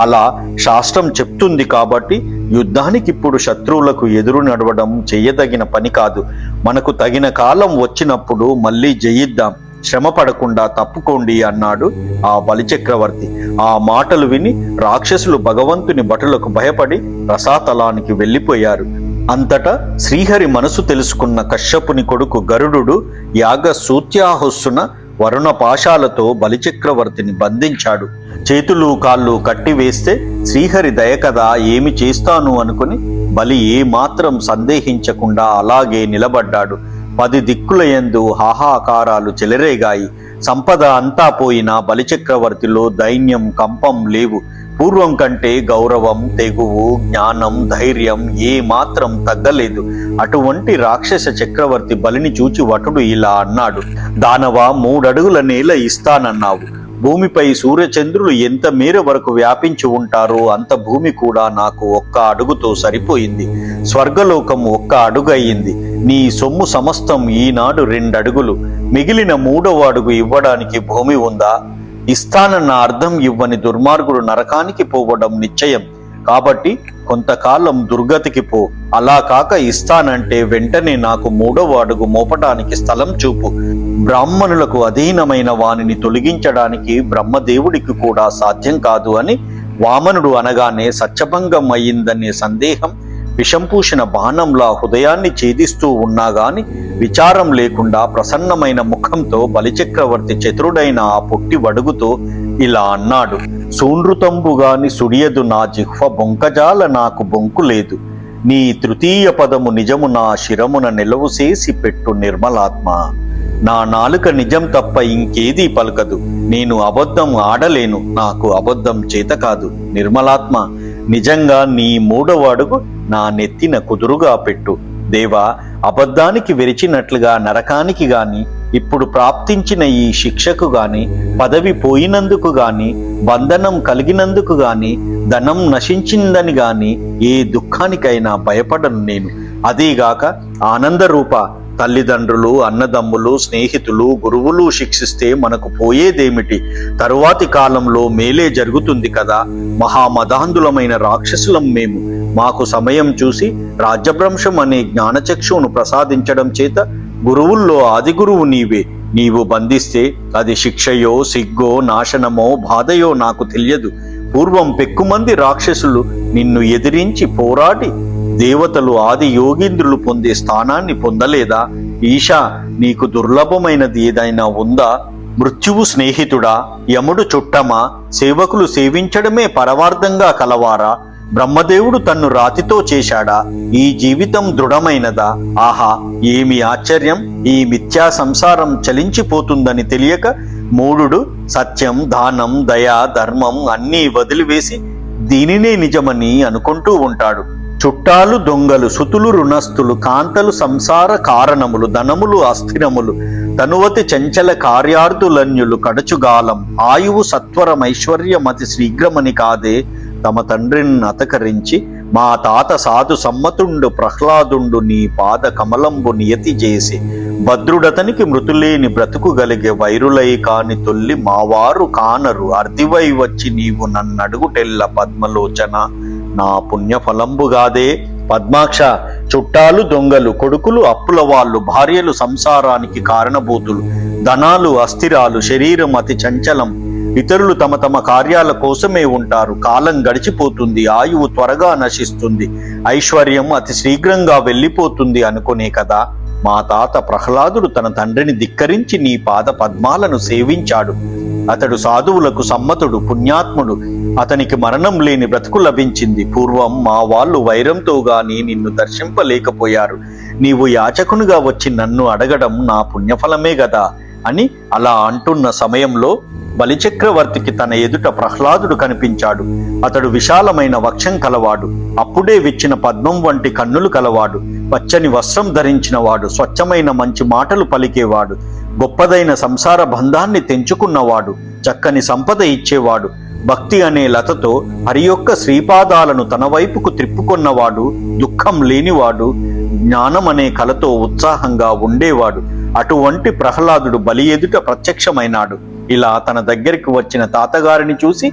అలా శాస్త్రం చెప్తుంది కాబట్టి యుద్ధానికిప్పుడు శత్రువులకు ఎదురు నడవడం చెయ్యదగిన పని కాదు. మనకు తగిన కాలం వచ్చినప్పుడు మళ్ళీ జయిద్దాం. శ్రమ పడకుండా తప్పుకోండి అన్నాడు ఆ బలిచక్రవర్తి. ఆ మాటలు విని రాక్షసులు భగవంతుని భటులకు భయపడి రసాతలానికి వెళ్ళిపోయారు. అంతటా శ్రీహరి మనసు తెలుసుకున్న కశ్యపుని కొడుకు గరుడు యాగ సూత్యాహుస్సున వరుణ పాశాలతో బలిచక్రవర్తిని బంధించాడు. చేతులు కాళ్ళు కట్టివేస్తే శ్రీహరి దయ కదా ఏమి చేస్తాను అనుకుని బలి ఏమాత్రం సందేహించకుండా అలాగే నిలబడ్డాడు. 10 దిక్కులయందు హాహాకారాలు చెలరేగాయి. సంపద అంతా పోయినా బలిచక్రవర్తిలో దైన్యం కంపం లేవు. పూర్వం కంటే గౌరవం, తెగువు, జ్ఞానం, ధైర్యం ఏ మాత్రం తగ్గలేదు. అటువంటి రాక్షస చక్రవర్తి బలిని చూచి వటుడు ఇలా అన్నాడు: దానవ, 3 అడుగుల నేల ఇస్తానన్నావు. భూమిపై సూర్యచంద్రులు ఎంత మేర వరకు వ్యాపించి ఉంటారో అంత భూమి కూడా నాకు 1 అడుగుతో సరిపోయింది. స్వర్గలోకం 1 అడుగు అయ్యింది. నీ సొమ్ము సమస్తం ఈనాడు 2 అడుగులు. మిగిలిన 3వ అడుగు ఇవ్వడానికి భూమి ఉందా? ఇస్తానన్న అర్థం ఇవ్వని దుర్మార్గుడు నరకానికి పోవడం నిశ్చయం. కాబట్టి కొంతకాలం దుర్గతికి పో. అలా కాక ఇస్తానంటే వెంటనే నాకు 3వ అడుగు మోపటానికి స్థలం చూపు. బ్రాహ్మణులకు అధీనమైన వానిని తొలగించడానికి బ్రహ్మదేవుడికి కూడా సాధ్యం కాదు అని వామనుడు అనగానే సత్యభంగం అయ్యిందనే సందేహం విషం పూసిన బాణంలా హృదయాన్ని ఛేదిస్తూ ఉన్నా గాని విచారం లేకుండా ప్రసన్నమైన ముఖంతో బలిచక్రవర్తి చతురుడైన ఆ పొట్టి వడుగుతో ఇలా అన్నాడు: సూనృతంబుగాని సుడియదు నా జిహ్వ బొంకజాల నాకు బొంకు లేదు. నీ తృతీయ పదము నిజము నా శిరమున నిలవు చేసి పెట్టు నిర్మలాత్మ. నా నాలుక నిజం తప్ప ఇంకేదీ పలకదు. నేను అబద్ధం ఆడలేను. నాకు అబద్ధం చేత కాదు. నిర్మలాత్మ, నిజంగా నీ 3వ అడుగు నా నెత్తిన కుదురుగా పెట్టు. దేవా, అబద్ధానికి విరిచినట్లుగా నరకానికి గాని, ఇప్పుడు ప్రాప్తించిన ఈ శిక్షకు గాని, పదవి పోయినందుకు గాని, బంధనం కలిగినందుకు గాని, ధనం నశించిందని గాని ఏ దుఃఖానికైనా భయపడను నేను. అదీగాక ఆనందరూప, తల్లిదండ్రులు, అన్నదమ్ములు, స్నేహితులు, గురువులు శిక్షిస్తే మనకు పోయేదేమిటి? తరువాతి కాలంలో మేలే జరుగుతుంది కదా. మహామదాంధులమైన రాక్షసులం మేము. మాకు సమయం చూసి రాజ్యభ్రంశం అనే జ్ఞానచక్షువును ప్రసాదించడం చేత గురువుల్లో ఆది గురువు నీవే. నీవు బంధిస్తే అది శిక్షయో, సిగ్గో, నాశనమో, బాధయో నాకు తెలియదు. పూర్వం పెక్కుమంది రాక్షసులు నిన్ను ఎదిరించి పోరాడి దేవతలు, ఆది యోగీంద్రులు పొందే స్థానాన్ని పొందలేదా? ఈశా, నీకు దుర్లభమైనది ఏదైనా ఉందా? మృత్యువు స్నేహితుడా? యముడు చుట్టమా? సేవకులు సేవించడమే పరమార్థంగా కలవారా? బ్రహ్మదేవుడు తన్ను రాతితో చేశాడా? ఈ జీవితం దృఢమైనదా? ఆహా, ఏమి ఆశ్చర్యం! ఈ మిథ్యా సంసారం చలించిపోతుందని తెలియక మూఢుడు సత్యం, దానం, దయ, ధర్మం అన్నీ వదిలివేసి దీనినే నిజమని అనుకుంటూ ఉంటాడు. చుట్టాలు దొంగలు, సుతులు రుణస్థులు, కాంతలు సంసార కారణములు, ధనములు అస్థిరములు, తనువతి చంచల కార్యార్థులన్యులు, కడచుగాలం ఆయువు సత్వరమైశ్వర్యమతి శీఘ్రమని కాదే తమ తండ్రిని అతకరించి మా తాత సాధు సమ్మతుండు ప్రహ్లాదుండు నీ పాద కమలంబు నియతి చేసి భద్రుడతనికి మృతులేని బ్రతుకుగలిగే వైరులై కాని తొల్లి మావారు కానరు అర్ధివై వచ్చి నీవు నన్నడుగుటెల్ల పద్మలోచన నా పుణ్యఫలంబుగాదే. పద్మాక్ష, చుట్టాలు దొంగలు, కొడుకులు అప్పుల వాళ్ళు, భార్యలు సంసారానికి కారణభూతులు, ధనాలు అస్థిరాలు, శరీరం అతి చంచలం, ఇతరులు తమ తమ కార్యాల కోసమే ఉంటారు. కాలం గడిచిపోతుంది, ఆయువు త్వరగా నశిస్తుంది, ఐశ్వర్యం అతి శీఘ్రంగా వెళ్ళిపోతుంది అనుకునే కదా మా తాత ప్రహ్లాదుడు తన తండ్రిని ధిక్కరించి నీ పాద పద్మాలను సేవించాడు. అతడు సాధువులకు సమ్మతుడు, పుణ్యాత్ముడు. అతనికి మరణం లేని బ్రతుకు లభించింది. పూర్వం మా వాళ్ళు వైరంతో గాని నిన్ను దర్శింపలేకపోయారు. నీవు యాచకునిగా వచ్చి నన్ను అడగడం నా పుణ్యఫలమే గదా అని అలా అంటున్న సమయంలో బలిచక్రవర్తికి తన ఎదుట ప్రహ్లాదుడు కనిపించాడు. అతడు విశాలమైన వక్షం కలవాడు, అప్పుడే విచ్చిన పద్మం వంటి కన్నులు కలవాడు, పచ్చని వస్త్రం ధరించిన వాడు, స్వచ్ఛమైన మంచి మాటలు పలికేవాడు, గొప్పదైన సంసార బంధాన్ని తెంచుకున్నవాడు, చక్కని సంపద ఇచ్చేవాడు, భక్తి అనే లతతో హరి యొక్క శ్రీపాదాలను తన వైపుకు త్రిప్పుకొన్నవాడు, దుఃఖం లేనివాడు, జ్ఞానం అనే కలతో ఉత్సాహంగా ఉండేవాడు. అటువంటి ప్రహ్లాదుడు బలి ఎదుట ప్రత్యక్షమైనాడు. ఇలా తన దగ్గరికి వచ్చిన తాతగారిని చూసి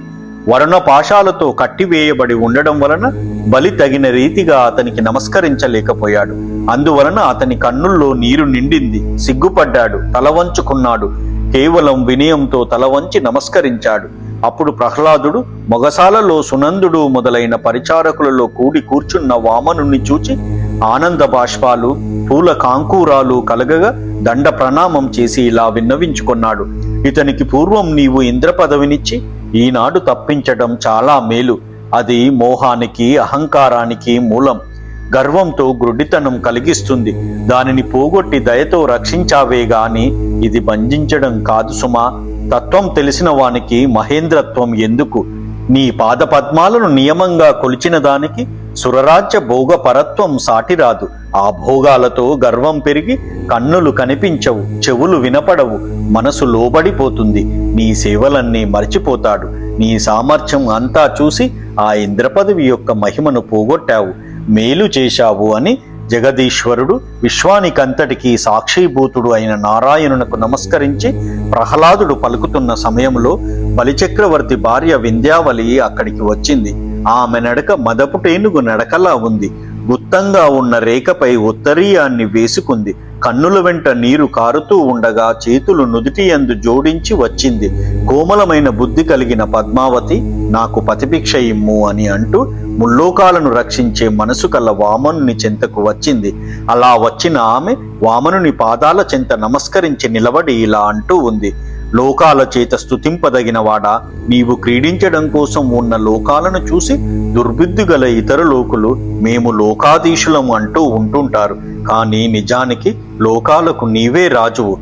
వరుణ పాశాలతో కట్టివేయబడి ఉండడం వలన బలి తగిన రీతిగా అతనికి నమస్కరించలేకపోయాడు. అందువలన అతని కన్నుల్లో నీరు నిండింది. సిగ్గుపడ్డాడు, తల వంచుకున్నాడు. కేవలం వినయంతో తల వంచి నమస్కరించాడు. అప్పుడు ప్రహ్లాదుడు మొగసాలలో సునందుడు మొదలైన పరిచారకులలో కూడి కూర్చున్న వామనుని చూచి ఆనంద బాష్పాలు పూల కాంకూరాలు కలగగా దండ ప్రణామం చేసి ఇలా విన్నవించుకున్నాడు. ఇతనికి పూర్వం నీవు ఇంద్ర పదవినిచ్చి ఈనాడు తప్పించడం చాలా మేలు. అది మోహానికి అహంకారానికి మూలం. గర్వంతో గ్రుడ్డితనం కలిగిస్తుంది. దానిని పోగొట్టి దయతో రక్షించావే గాని ఇది బంధించడం కాదు సుమా. తత్వం తెలిసిన వానికి మహేంద్రత్వం ఎందుకు? నీ పాద పద్మాలను నియమంగా కొలిచిన దానికి సురరాజ్య భోగ పరత్వం సాటిరాదు. ఆ భోగాలతో గర్వం పెరిగి కన్నులు కనిపించవు, చెవులు వినపడవు, మనసు లోబడిపోతుంది. నీ సేవలన్నీ మర్చిపోతాడు. నీ సామర్థ్యం అంతా చూసి ఆ ఇంద్రపదవి యొక్క మహిమను పోగొట్టావు, మేలు చేశావు అని జగదీశ్వరుడు విశ్వానికంతటికీ సాక్షిభూతుడు అయిన నారాయణునకు నమస్కరించి ప్రహ్లాదుడు పలుకుతున్న సమయంలో బలిచక్రవర్తి భార్య వింధ్యావళి అక్కడికి వచ్చింది. ఆమె నడక మదపుటేనుగు నడకలా ఉంది. గుత్తంగా ఉన్న రేఖపై ఉత్తరీయాన్ని వేసుకుంది. కన్నుల వెంట నీరు కారుతూ ఉండగా చేతులు నుదుటి యందు జోడించి వచ్చింది. కోమలమైన బుద్ధి కలిగిన పద్మావతి, నాకు పతిభిక్ష ఇమ్ము అని అంటూ ముల్లోకాలను రక్షించే మనసు కల వామనుని చెంతకు వచ్చింది. అలా వచ్చిన ఆమె వామనుని పాదాల చెంత నమస్కరించి నిలబడి ఇలా అంటూ ఉంది. లోకాల చేత స్తుతింపదగిన వాడా, నీవు క్రీడించడం కోసం ఉన్న లోకాలను చూసి దుర్బుద్ధి గల ఇతర లోకులు మేము లోకాధీశులము అంటూ ఉంటుంటారు. కానీ నిజానికి లోకాలకు నీవే రాజువు.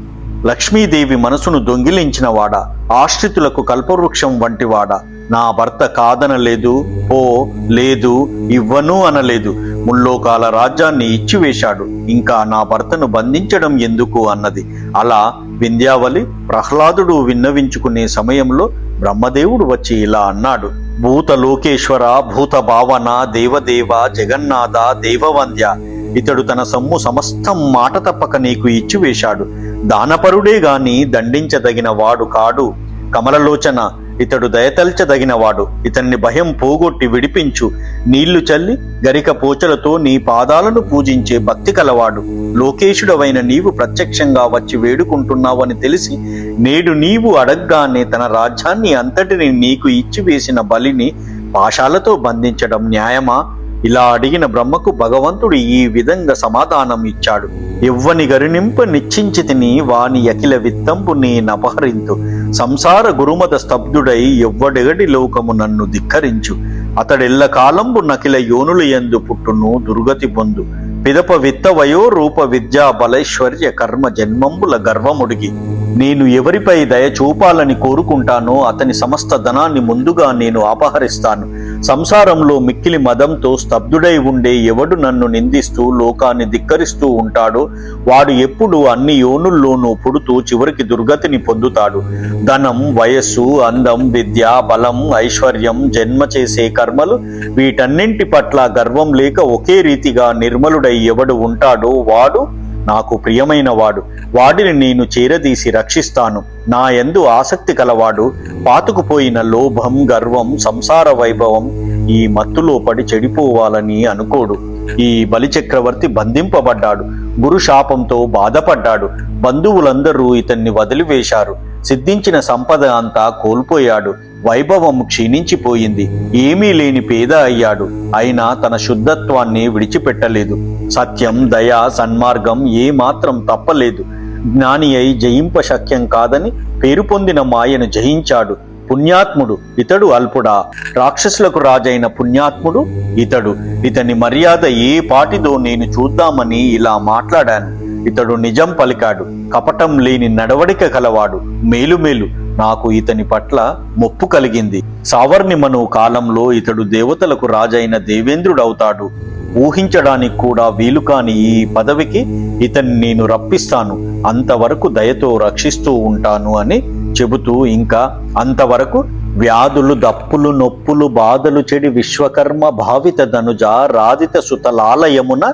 లక్ష్మీదేవి మనసును దొంగిలించిన వాడా, ఆశ్రితులకు కల్పవృక్షం వంటివాడా, నా భర్త కాదనలేదు, ఓ లేదు, ఇవ్వను అనలేదు. ముల్లోకాల రాజ్యాన్ని ఇచ్చివేశాడు. ఇంకా నా భర్తను బంధించడం ఎందుకు అన్నది. అలా వింధ్యావళి ప్రహ్లాదుడు విన్నవించుకునే సమయంలో బ్రహ్మదేవుడు వచ్చి ఇలా అన్నాడు. భూత లోకేశ్వర, భూత భావన, దేవదేవ, జగన్నాథ, దేవవంద్య, ఇతడు తన సొమ్ము సమస్తం మాట తప్పక నీకు ఇచ్చివేశాడు. దానపరుడే గాని దండించదగిన వాడు కాడు. కమలలోచన, ఇతడు దయతల్చదగినవాడు. ఇతన్ని భయం పోగొట్టి విడిపించు. నీళ్లు చల్లి గరిక పోచలతో నీ పాదాలను పూజించే భక్తి కలవాడు. లోకేశుడవైన నీవు ప్రత్యక్షంగా వచ్చి వేడుకుంటున్నావని తెలిసి నేడు నీవు అడగ్గానే తన రాజ్యాన్ని అంతటిని నీకు ఇచ్చివేసిన బలిని పాశాలతో బంధించడం న్యాయమా? ఇలా అడిగిన బ్రహ్మకు భగవంతుడు ఈ విధంగా సమాధానం ఇచ్చాడు. ఎవ్వని గరినింప నిశ్చించితిని వాని అఖిల విత్తంపు నీ నపహరింతు. సంసార గురుమద స్తబ్దుడై ఎవ్వడెగడి లోకము నన్ను ధిక్కరించు. అతడెల్ల కాలంబు నకిల యోనుల యందు పుట్టును దుర్గతి పొందు. పిదప విత్త వయో రూప విద్యా బలైశ్వర్య కర్మ జన్మంబుల గర్వముడిగి. నేను ఎవరిపై దయ చూపాలని కోరుకుంటానో అతని సమస్త ధనాన్ని ముందుగా నేను అపహరిస్తాను. సంసారంలో మిక్కిలి మదంతో స్తబ్దుడై ఉండే ఎవడు నన్ను నిందిస్తూ లోకాన్ని ధిక్కరిస్తూ ఉంటాడో వాడు ఎప్పుడు అన్ని యోనుల్లోనూ పుడుతూ చివరికి దుర్గతిని పొందుతాడు. ధనం, వయస్సు, అందం, విద్య, బలం, ఐశ్వర్యం, జన్మ చేసే కర్మలు, వీటన్నింటి పట్ల గర్వం లేక ఒకే రీతిగా నిర్మలుడై ఎవడు ఉంటాడో వాడు నాకు ప్రియమైన వాడు. వాడిని నేను చేరదీసి రక్షిస్తాను. నా యందు ఆసక్తి కలవాడు పాతుకుపోయిన లోభం, గర్వం, సంసార వైభవం ఈ మత్తులో పడి చెడిపోవాలని అనుకోడు. ఈ బలిచక్రవర్తి బంధింపబడ్డాడు. గురు శాపంతో బాధపడ్డాడు. బంధువులందరూ ఇతన్ని వదిలివేశారు. సిద్ధించిన సంపద అంతా కోల్పోయాడు. వైభవం క్షీణించిపోయింది. ఏమీ లేని పేద అయ్యాడు. అయినా తన శుద్ధత్వాన్ని విడిచిపెట్టలేదు. సత్యం, దయ, సన్మార్గం ఏమాత్రం తప్పలేదు. జ్ఞాని అయి జయింప శక్యం కాదని పేరు పొందిన మాయను జయించాడు. పుణ్యాత్ముడు ఇతడు అల్పుడా? రాక్షసులకు రాజైన పుణ్యాత్ముడు ఇతడు. ఇతని మర్యాద ఏ పాటిదో నేను చూద్దామని ఇలా మాట్లాడాను. ఇతడు నిజం పలికాడు. కపటం లేని నడవడిక కలవాడు. మేలుమేలు, నాకు ఇతని పట్ల మొప్పు కలిగింది. సావర్ణిమను కాలంలో ఇతడు దేవతలకు రాజైన దేవేంద్రుడవుతాడు. ఊహించడానికి కూడా వీలు కాని ఈ పదవికి ఇతన్ని నేను రప్పిస్తాను. అంతవరకు దయతో రక్షిస్తూ ఉంటాను అని చెబుతూ ఇంకా అంతవరకు వ్యాధులు, దప్పులు, నొప్పులు, బాధలు చెడి విశ్వకర్మ భావిత ధనుజ రాధిత సుతలాలయమున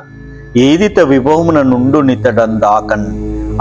ఏదిత విభవమున నుండు నితడందాకన్.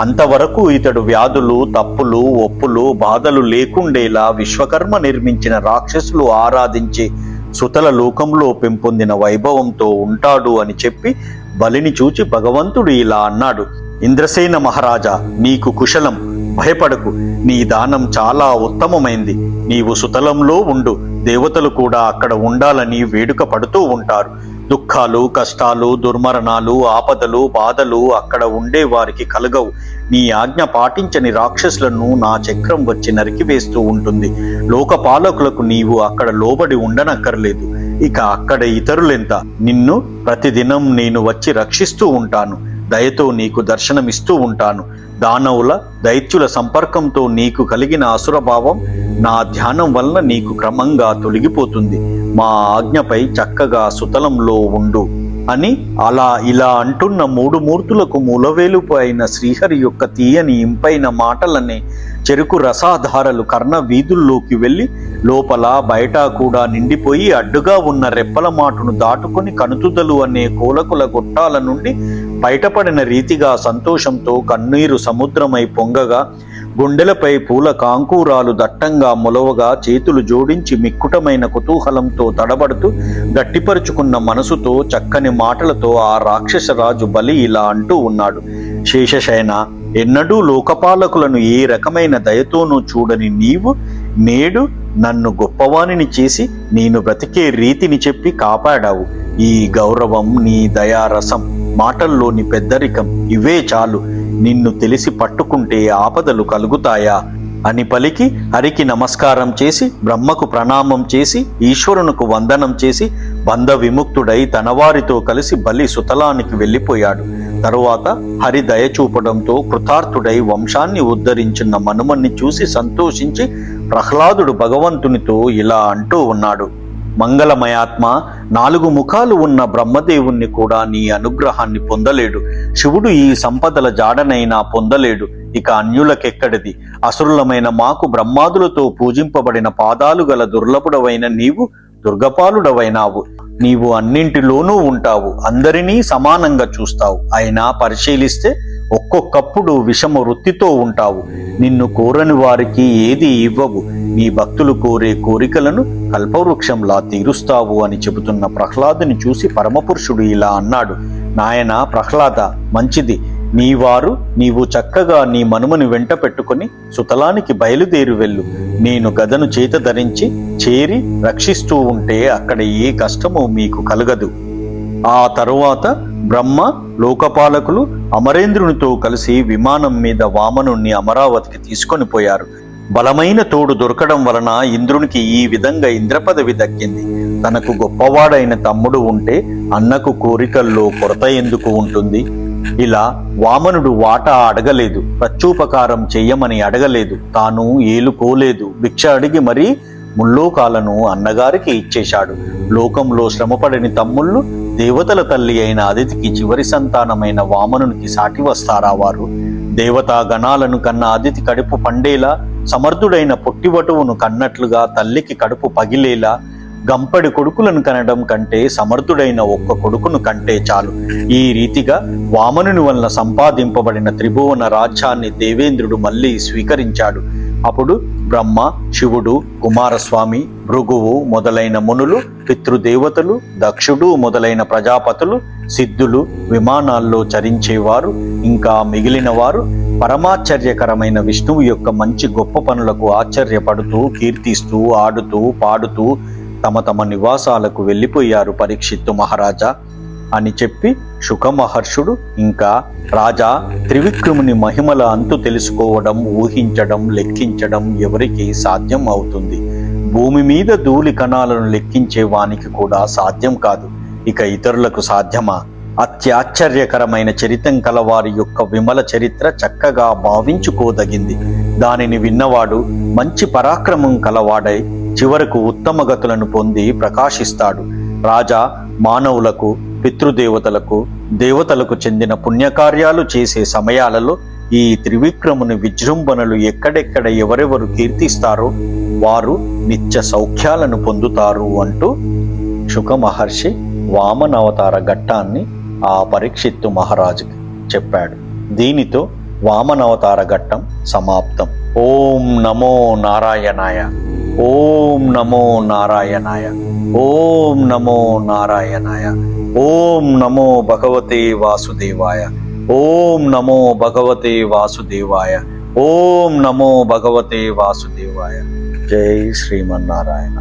అంతవరకు ఇతడు వ్యాధులు, తప్పులు, ఒప్పులు, బాధలు లేకుండేలా విశ్వకర్మ నిర్మించిన రాక్షసులు ఆరాధించే సుతల లోకంలో పెంపొందిన వైభవంతో ఉంటాడు అని చెప్పి బలిని చూచి భగవంతుడు ఇలా అన్నాడు. ఇంద్రసేన మహారాజా, నీకు కుశలం. భయపడకు. నీ దానం చాలా ఉత్తమమైంది. నీవు సుతలంలో ఉండు. దేవతలు కూడా అక్కడ ఉండాలని వేడుక పడుతూ ఉంటారు. దుఃఖాలు, కష్టాలు, దుర్మరణాలు, ఆపదలు, బాధలు అక్కడ ఉండే వారికి కలగవు. నీ ఆజ్ఞ పాటించని రాక్షసులను నా చక్రం వచ్చి నరికివేస్తూ ఉంటుంది. లోకపాలకులకు నీవు అక్కడ లోబడి ఉండనక్కర్లేదు. ఇక అక్కడ ఇతరులెంత? నిన్ను ప్రతిదినం నేను వచ్చి రక్షిస్తూ ఉంటాను. దయతో నీకు దర్శనమిస్తూ ఉంటాను. దానవుల, దైత్యుల సంపర్కంతో నీకు కలిగిన అసురభావం నా ధ్యానం వలన నీకు క్రమంగా తొలగిపోతుంది. మా ఆజ్ఞపై చక్కగా సుతలంలో ఉండు అని అలా ఇలా అంటున్న మూడు మూర్తులకు మూలవేలుపు అయిన శ్రీహరి యొక్క తీయని ఇంపైన మాటలనే చెరుకు రసాధారలు కర్ణ వీధుల్లోకి వెళ్ళి లోపల బయట కూడా నిండిపోయి అడ్డుగా ఉన్న రెప్పల మాటును దాటుకొని కనుతుదలు అనే కోలకుల గొట్టాల నుండి బయటపడిన రీతిగా సంతోషంతో కన్నీరు సముద్రమై పొంగగా, గుండెలపై పూల కాంకూరాలు దట్టంగా మొలవగా, చేతులు జోడించి మిక్కుటమైన కుతూహలంతో తడబడుతూ గట్టిపరుచుకున్న మనసుతో చక్కని మాటలతో ఆ రాక్షసరాజు బలి ఇలా అంటూ ఉన్నాడు. శేషశయన, ఎన్నడూ లోకపాలకులను ఏ రకమైన దయతోనూ చూడని నీవు నేడు నన్ను గొప్పవానిని చేసి నేను బ్రతికే రీతిని చెప్పి కాపాడావు. ఈ గౌరవం, నీ దయారసం, మాటల్లోని పెద్దరికం ఇవే చాలు. నిన్ను తెలిసి పట్టుకుంటే ఆపదలు కలుగుతాయా అని పలికి హరికి నమస్కారం చేసి, బ్రహ్మకు ప్రణామం చేసి, ఈశ్వరునకు వందనం చేసి బంధ విముక్తుడై తనవారితో కలిసి బలి సుతలానికి వెళ్ళిపోయాడు. తరువాత హరి దయ చూపడంతో కృతార్థుడై వంశాన్ని ఉద్ధరించిన మనుమన్ని చూసి సంతోషించి ప్రహ్లాదుడు భగవంతునితో ఇలా అంటూ ఉన్నాడు. మంగళమయాత్మ, 4 ముఖాలు ఉన్న బ్రహ్మదేవుణ్ణి కూడా నీ అనుగ్రహాన్ని పొందలేడు. శివుడు ఈ సంపదల జాడనైనా పొందలేడు. ఇక అన్యులకెక్కడిది? అసురులమైన మాకు బ్రహ్మాదులతో పూజింపబడిన పాదాలు గల దుర్లభుడవైన నీవు దుర్గపాలుడవైనావు. నీవు అన్నింటిలోనూ ఉంటావు, అందరినీ సమానంగా చూస్తావు. అయినా పరిశీలిస్తే ఒక్కొక్కప్పుడు విషమ వృత్తితో ఉంటావు. నిన్ను కోరని వారికి ఏది ఇవ్వవు. నీ భక్తులు కోరే కోరికలను కల్పవృక్షంలా తీరుస్తావు అని చెబుతున్న ప్రహ్లాదుని చూసి పరమపురుషుడు ఇలా అన్నాడు. నాయన ప్రహ్లాద, మంచిది. నీవు చక్కగా నీ మనుమని వెంట పెట్టుకుని సుతలానికి బయలుదేరి వెళ్ళు. నేను గదను చేత ధరించి చేరి రక్షిస్తూ ఉంటే అక్కడ ఏ కష్టమూ మీకు కలగదు. ఆ తరువాత బ్రహ్మ, లోకపాలకులు అమరేంద్రునితో కలిసి విమానం మీద వామనుణ్ణి అమరావతికి తీసుకొని పోయారు. బలమైన తోడు దొరకడం వలన ఇంద్రునికి ఈ విధంగా ఇంద్రపదవి దక్కింది. తనకు గొప్పవాడైన తమ్ముడు ఉంటే అన్నకు కోరికల్లో కొరత ఎందుకు ఉంటుంది? ఇలా వామనుడు వాటా అడగలేదు, ప్రత్యుపకారం చెయ్యమని అడగలేదు, తాను ఏలుకోలేదు. భిక్ష అడిగి మరీ ముల్లోకాలను అన్నగారికి ఇచ్చేశాడు. లోకంలో శ్రమపడని తమ్ముళ్ళు దేవతల తల్లి అయిన అదితికి చివరి సంతానమైన వామనునికి సాటి వస్తారా వారు? దేవతా గణాలను కన్న అదితి కడుపు పండేలా, సమర్థుడైన పొట్టివటువును కన్నట్లుగా తల్లికి కడుపు పగిలేలా, గంపడి కొడుకులను కనడం కంటే సమర్థుడైన ఒక్క కొడుకును కంటే చాలు. ఈ రీతిగా వామనుని వలన సంపాదింపబడిన త్రిభువన రాజ్యాన్ని దేవేంద్రుడు మళ్ళీ స్వీకరించాడు. అప్పుడు బ్రహ్మ, శివుడు, కుమారస్వామి, భృగువు మొదలైన మునులు, పితృదేవతలు, దక్షుడు మొదలైన ప్రజాపతులు, సిద్ధులు, విమానాల్లో చరించేవారు, ఇంకా మిగిలిన వారు పరమాశ్చర్యకరమైన విష్ణువు యొక్క మంచి గొప్ప పనులకు ఆశ్చర్యపడుతూ, కీర్తిస్తూ, ఆడుతూ, పాడుతూ తమ తమ నివాసాలకు వెళ్ళిపోయారు పరీక్షిత్తు మహారాజా అని చెప్పి శుక మహర్షుడు ఇంకా రాజా, త్రివిక్రముని మహిమల అంతు తెలుసుకోవడం, ఊహించడం, లెక్కించడం ఎవరికి సాధ్యం అవుతుంది? భూమి మీద ధూళి కణాలను లెక్కించే వానికి కూడా సాధ్యం కాదు, ఇక ఇతరులకు సాధ్యమా? అత్యాశ్చర్యకరమైన చరిత్రం కలవారి యొక్క విమల చరిత్ర చక్కగా భావించుకోదగింది. దానిని విన్నవాడు మంచి పరాక్రమం కలవాడై చివరకు ఉత్తమ గతులను పొంది ప్రకాశిస్తాడు. రాజా, మానవులకు, పితృదేవతలకు, దేవతలకు చెందిన పుణ్యకార్యాలు చేసే సమయాలలో ఈ త్రివిక్రముని విజృంభణలు ఎక్కడెక్కడ ఎవరెవరు కీర్తిస్తారో వారు నిత్య సౌఖ్యాలను పొందుతారు అంటూ శుక మహర్షి వామనావతార ఘట్టాన్ని ఆ పరీక్షిత్తు మహారాజుకి చెప్పాడు. దీనితో వామనావతార ఘట్టం సమాప్తం. ఓం నమో నారాయణాయ. ఓం నమో నారాయణాయ. ఓం నమో నారాయణాయ. ఓం నమో భగవతే వాసుదేవాయ. ఓం నమో భగవతే వాసుదేవాయ. ఓం నమో భగవతే వాసుదేవాయ. జై శ్రీమన్నారాయణ.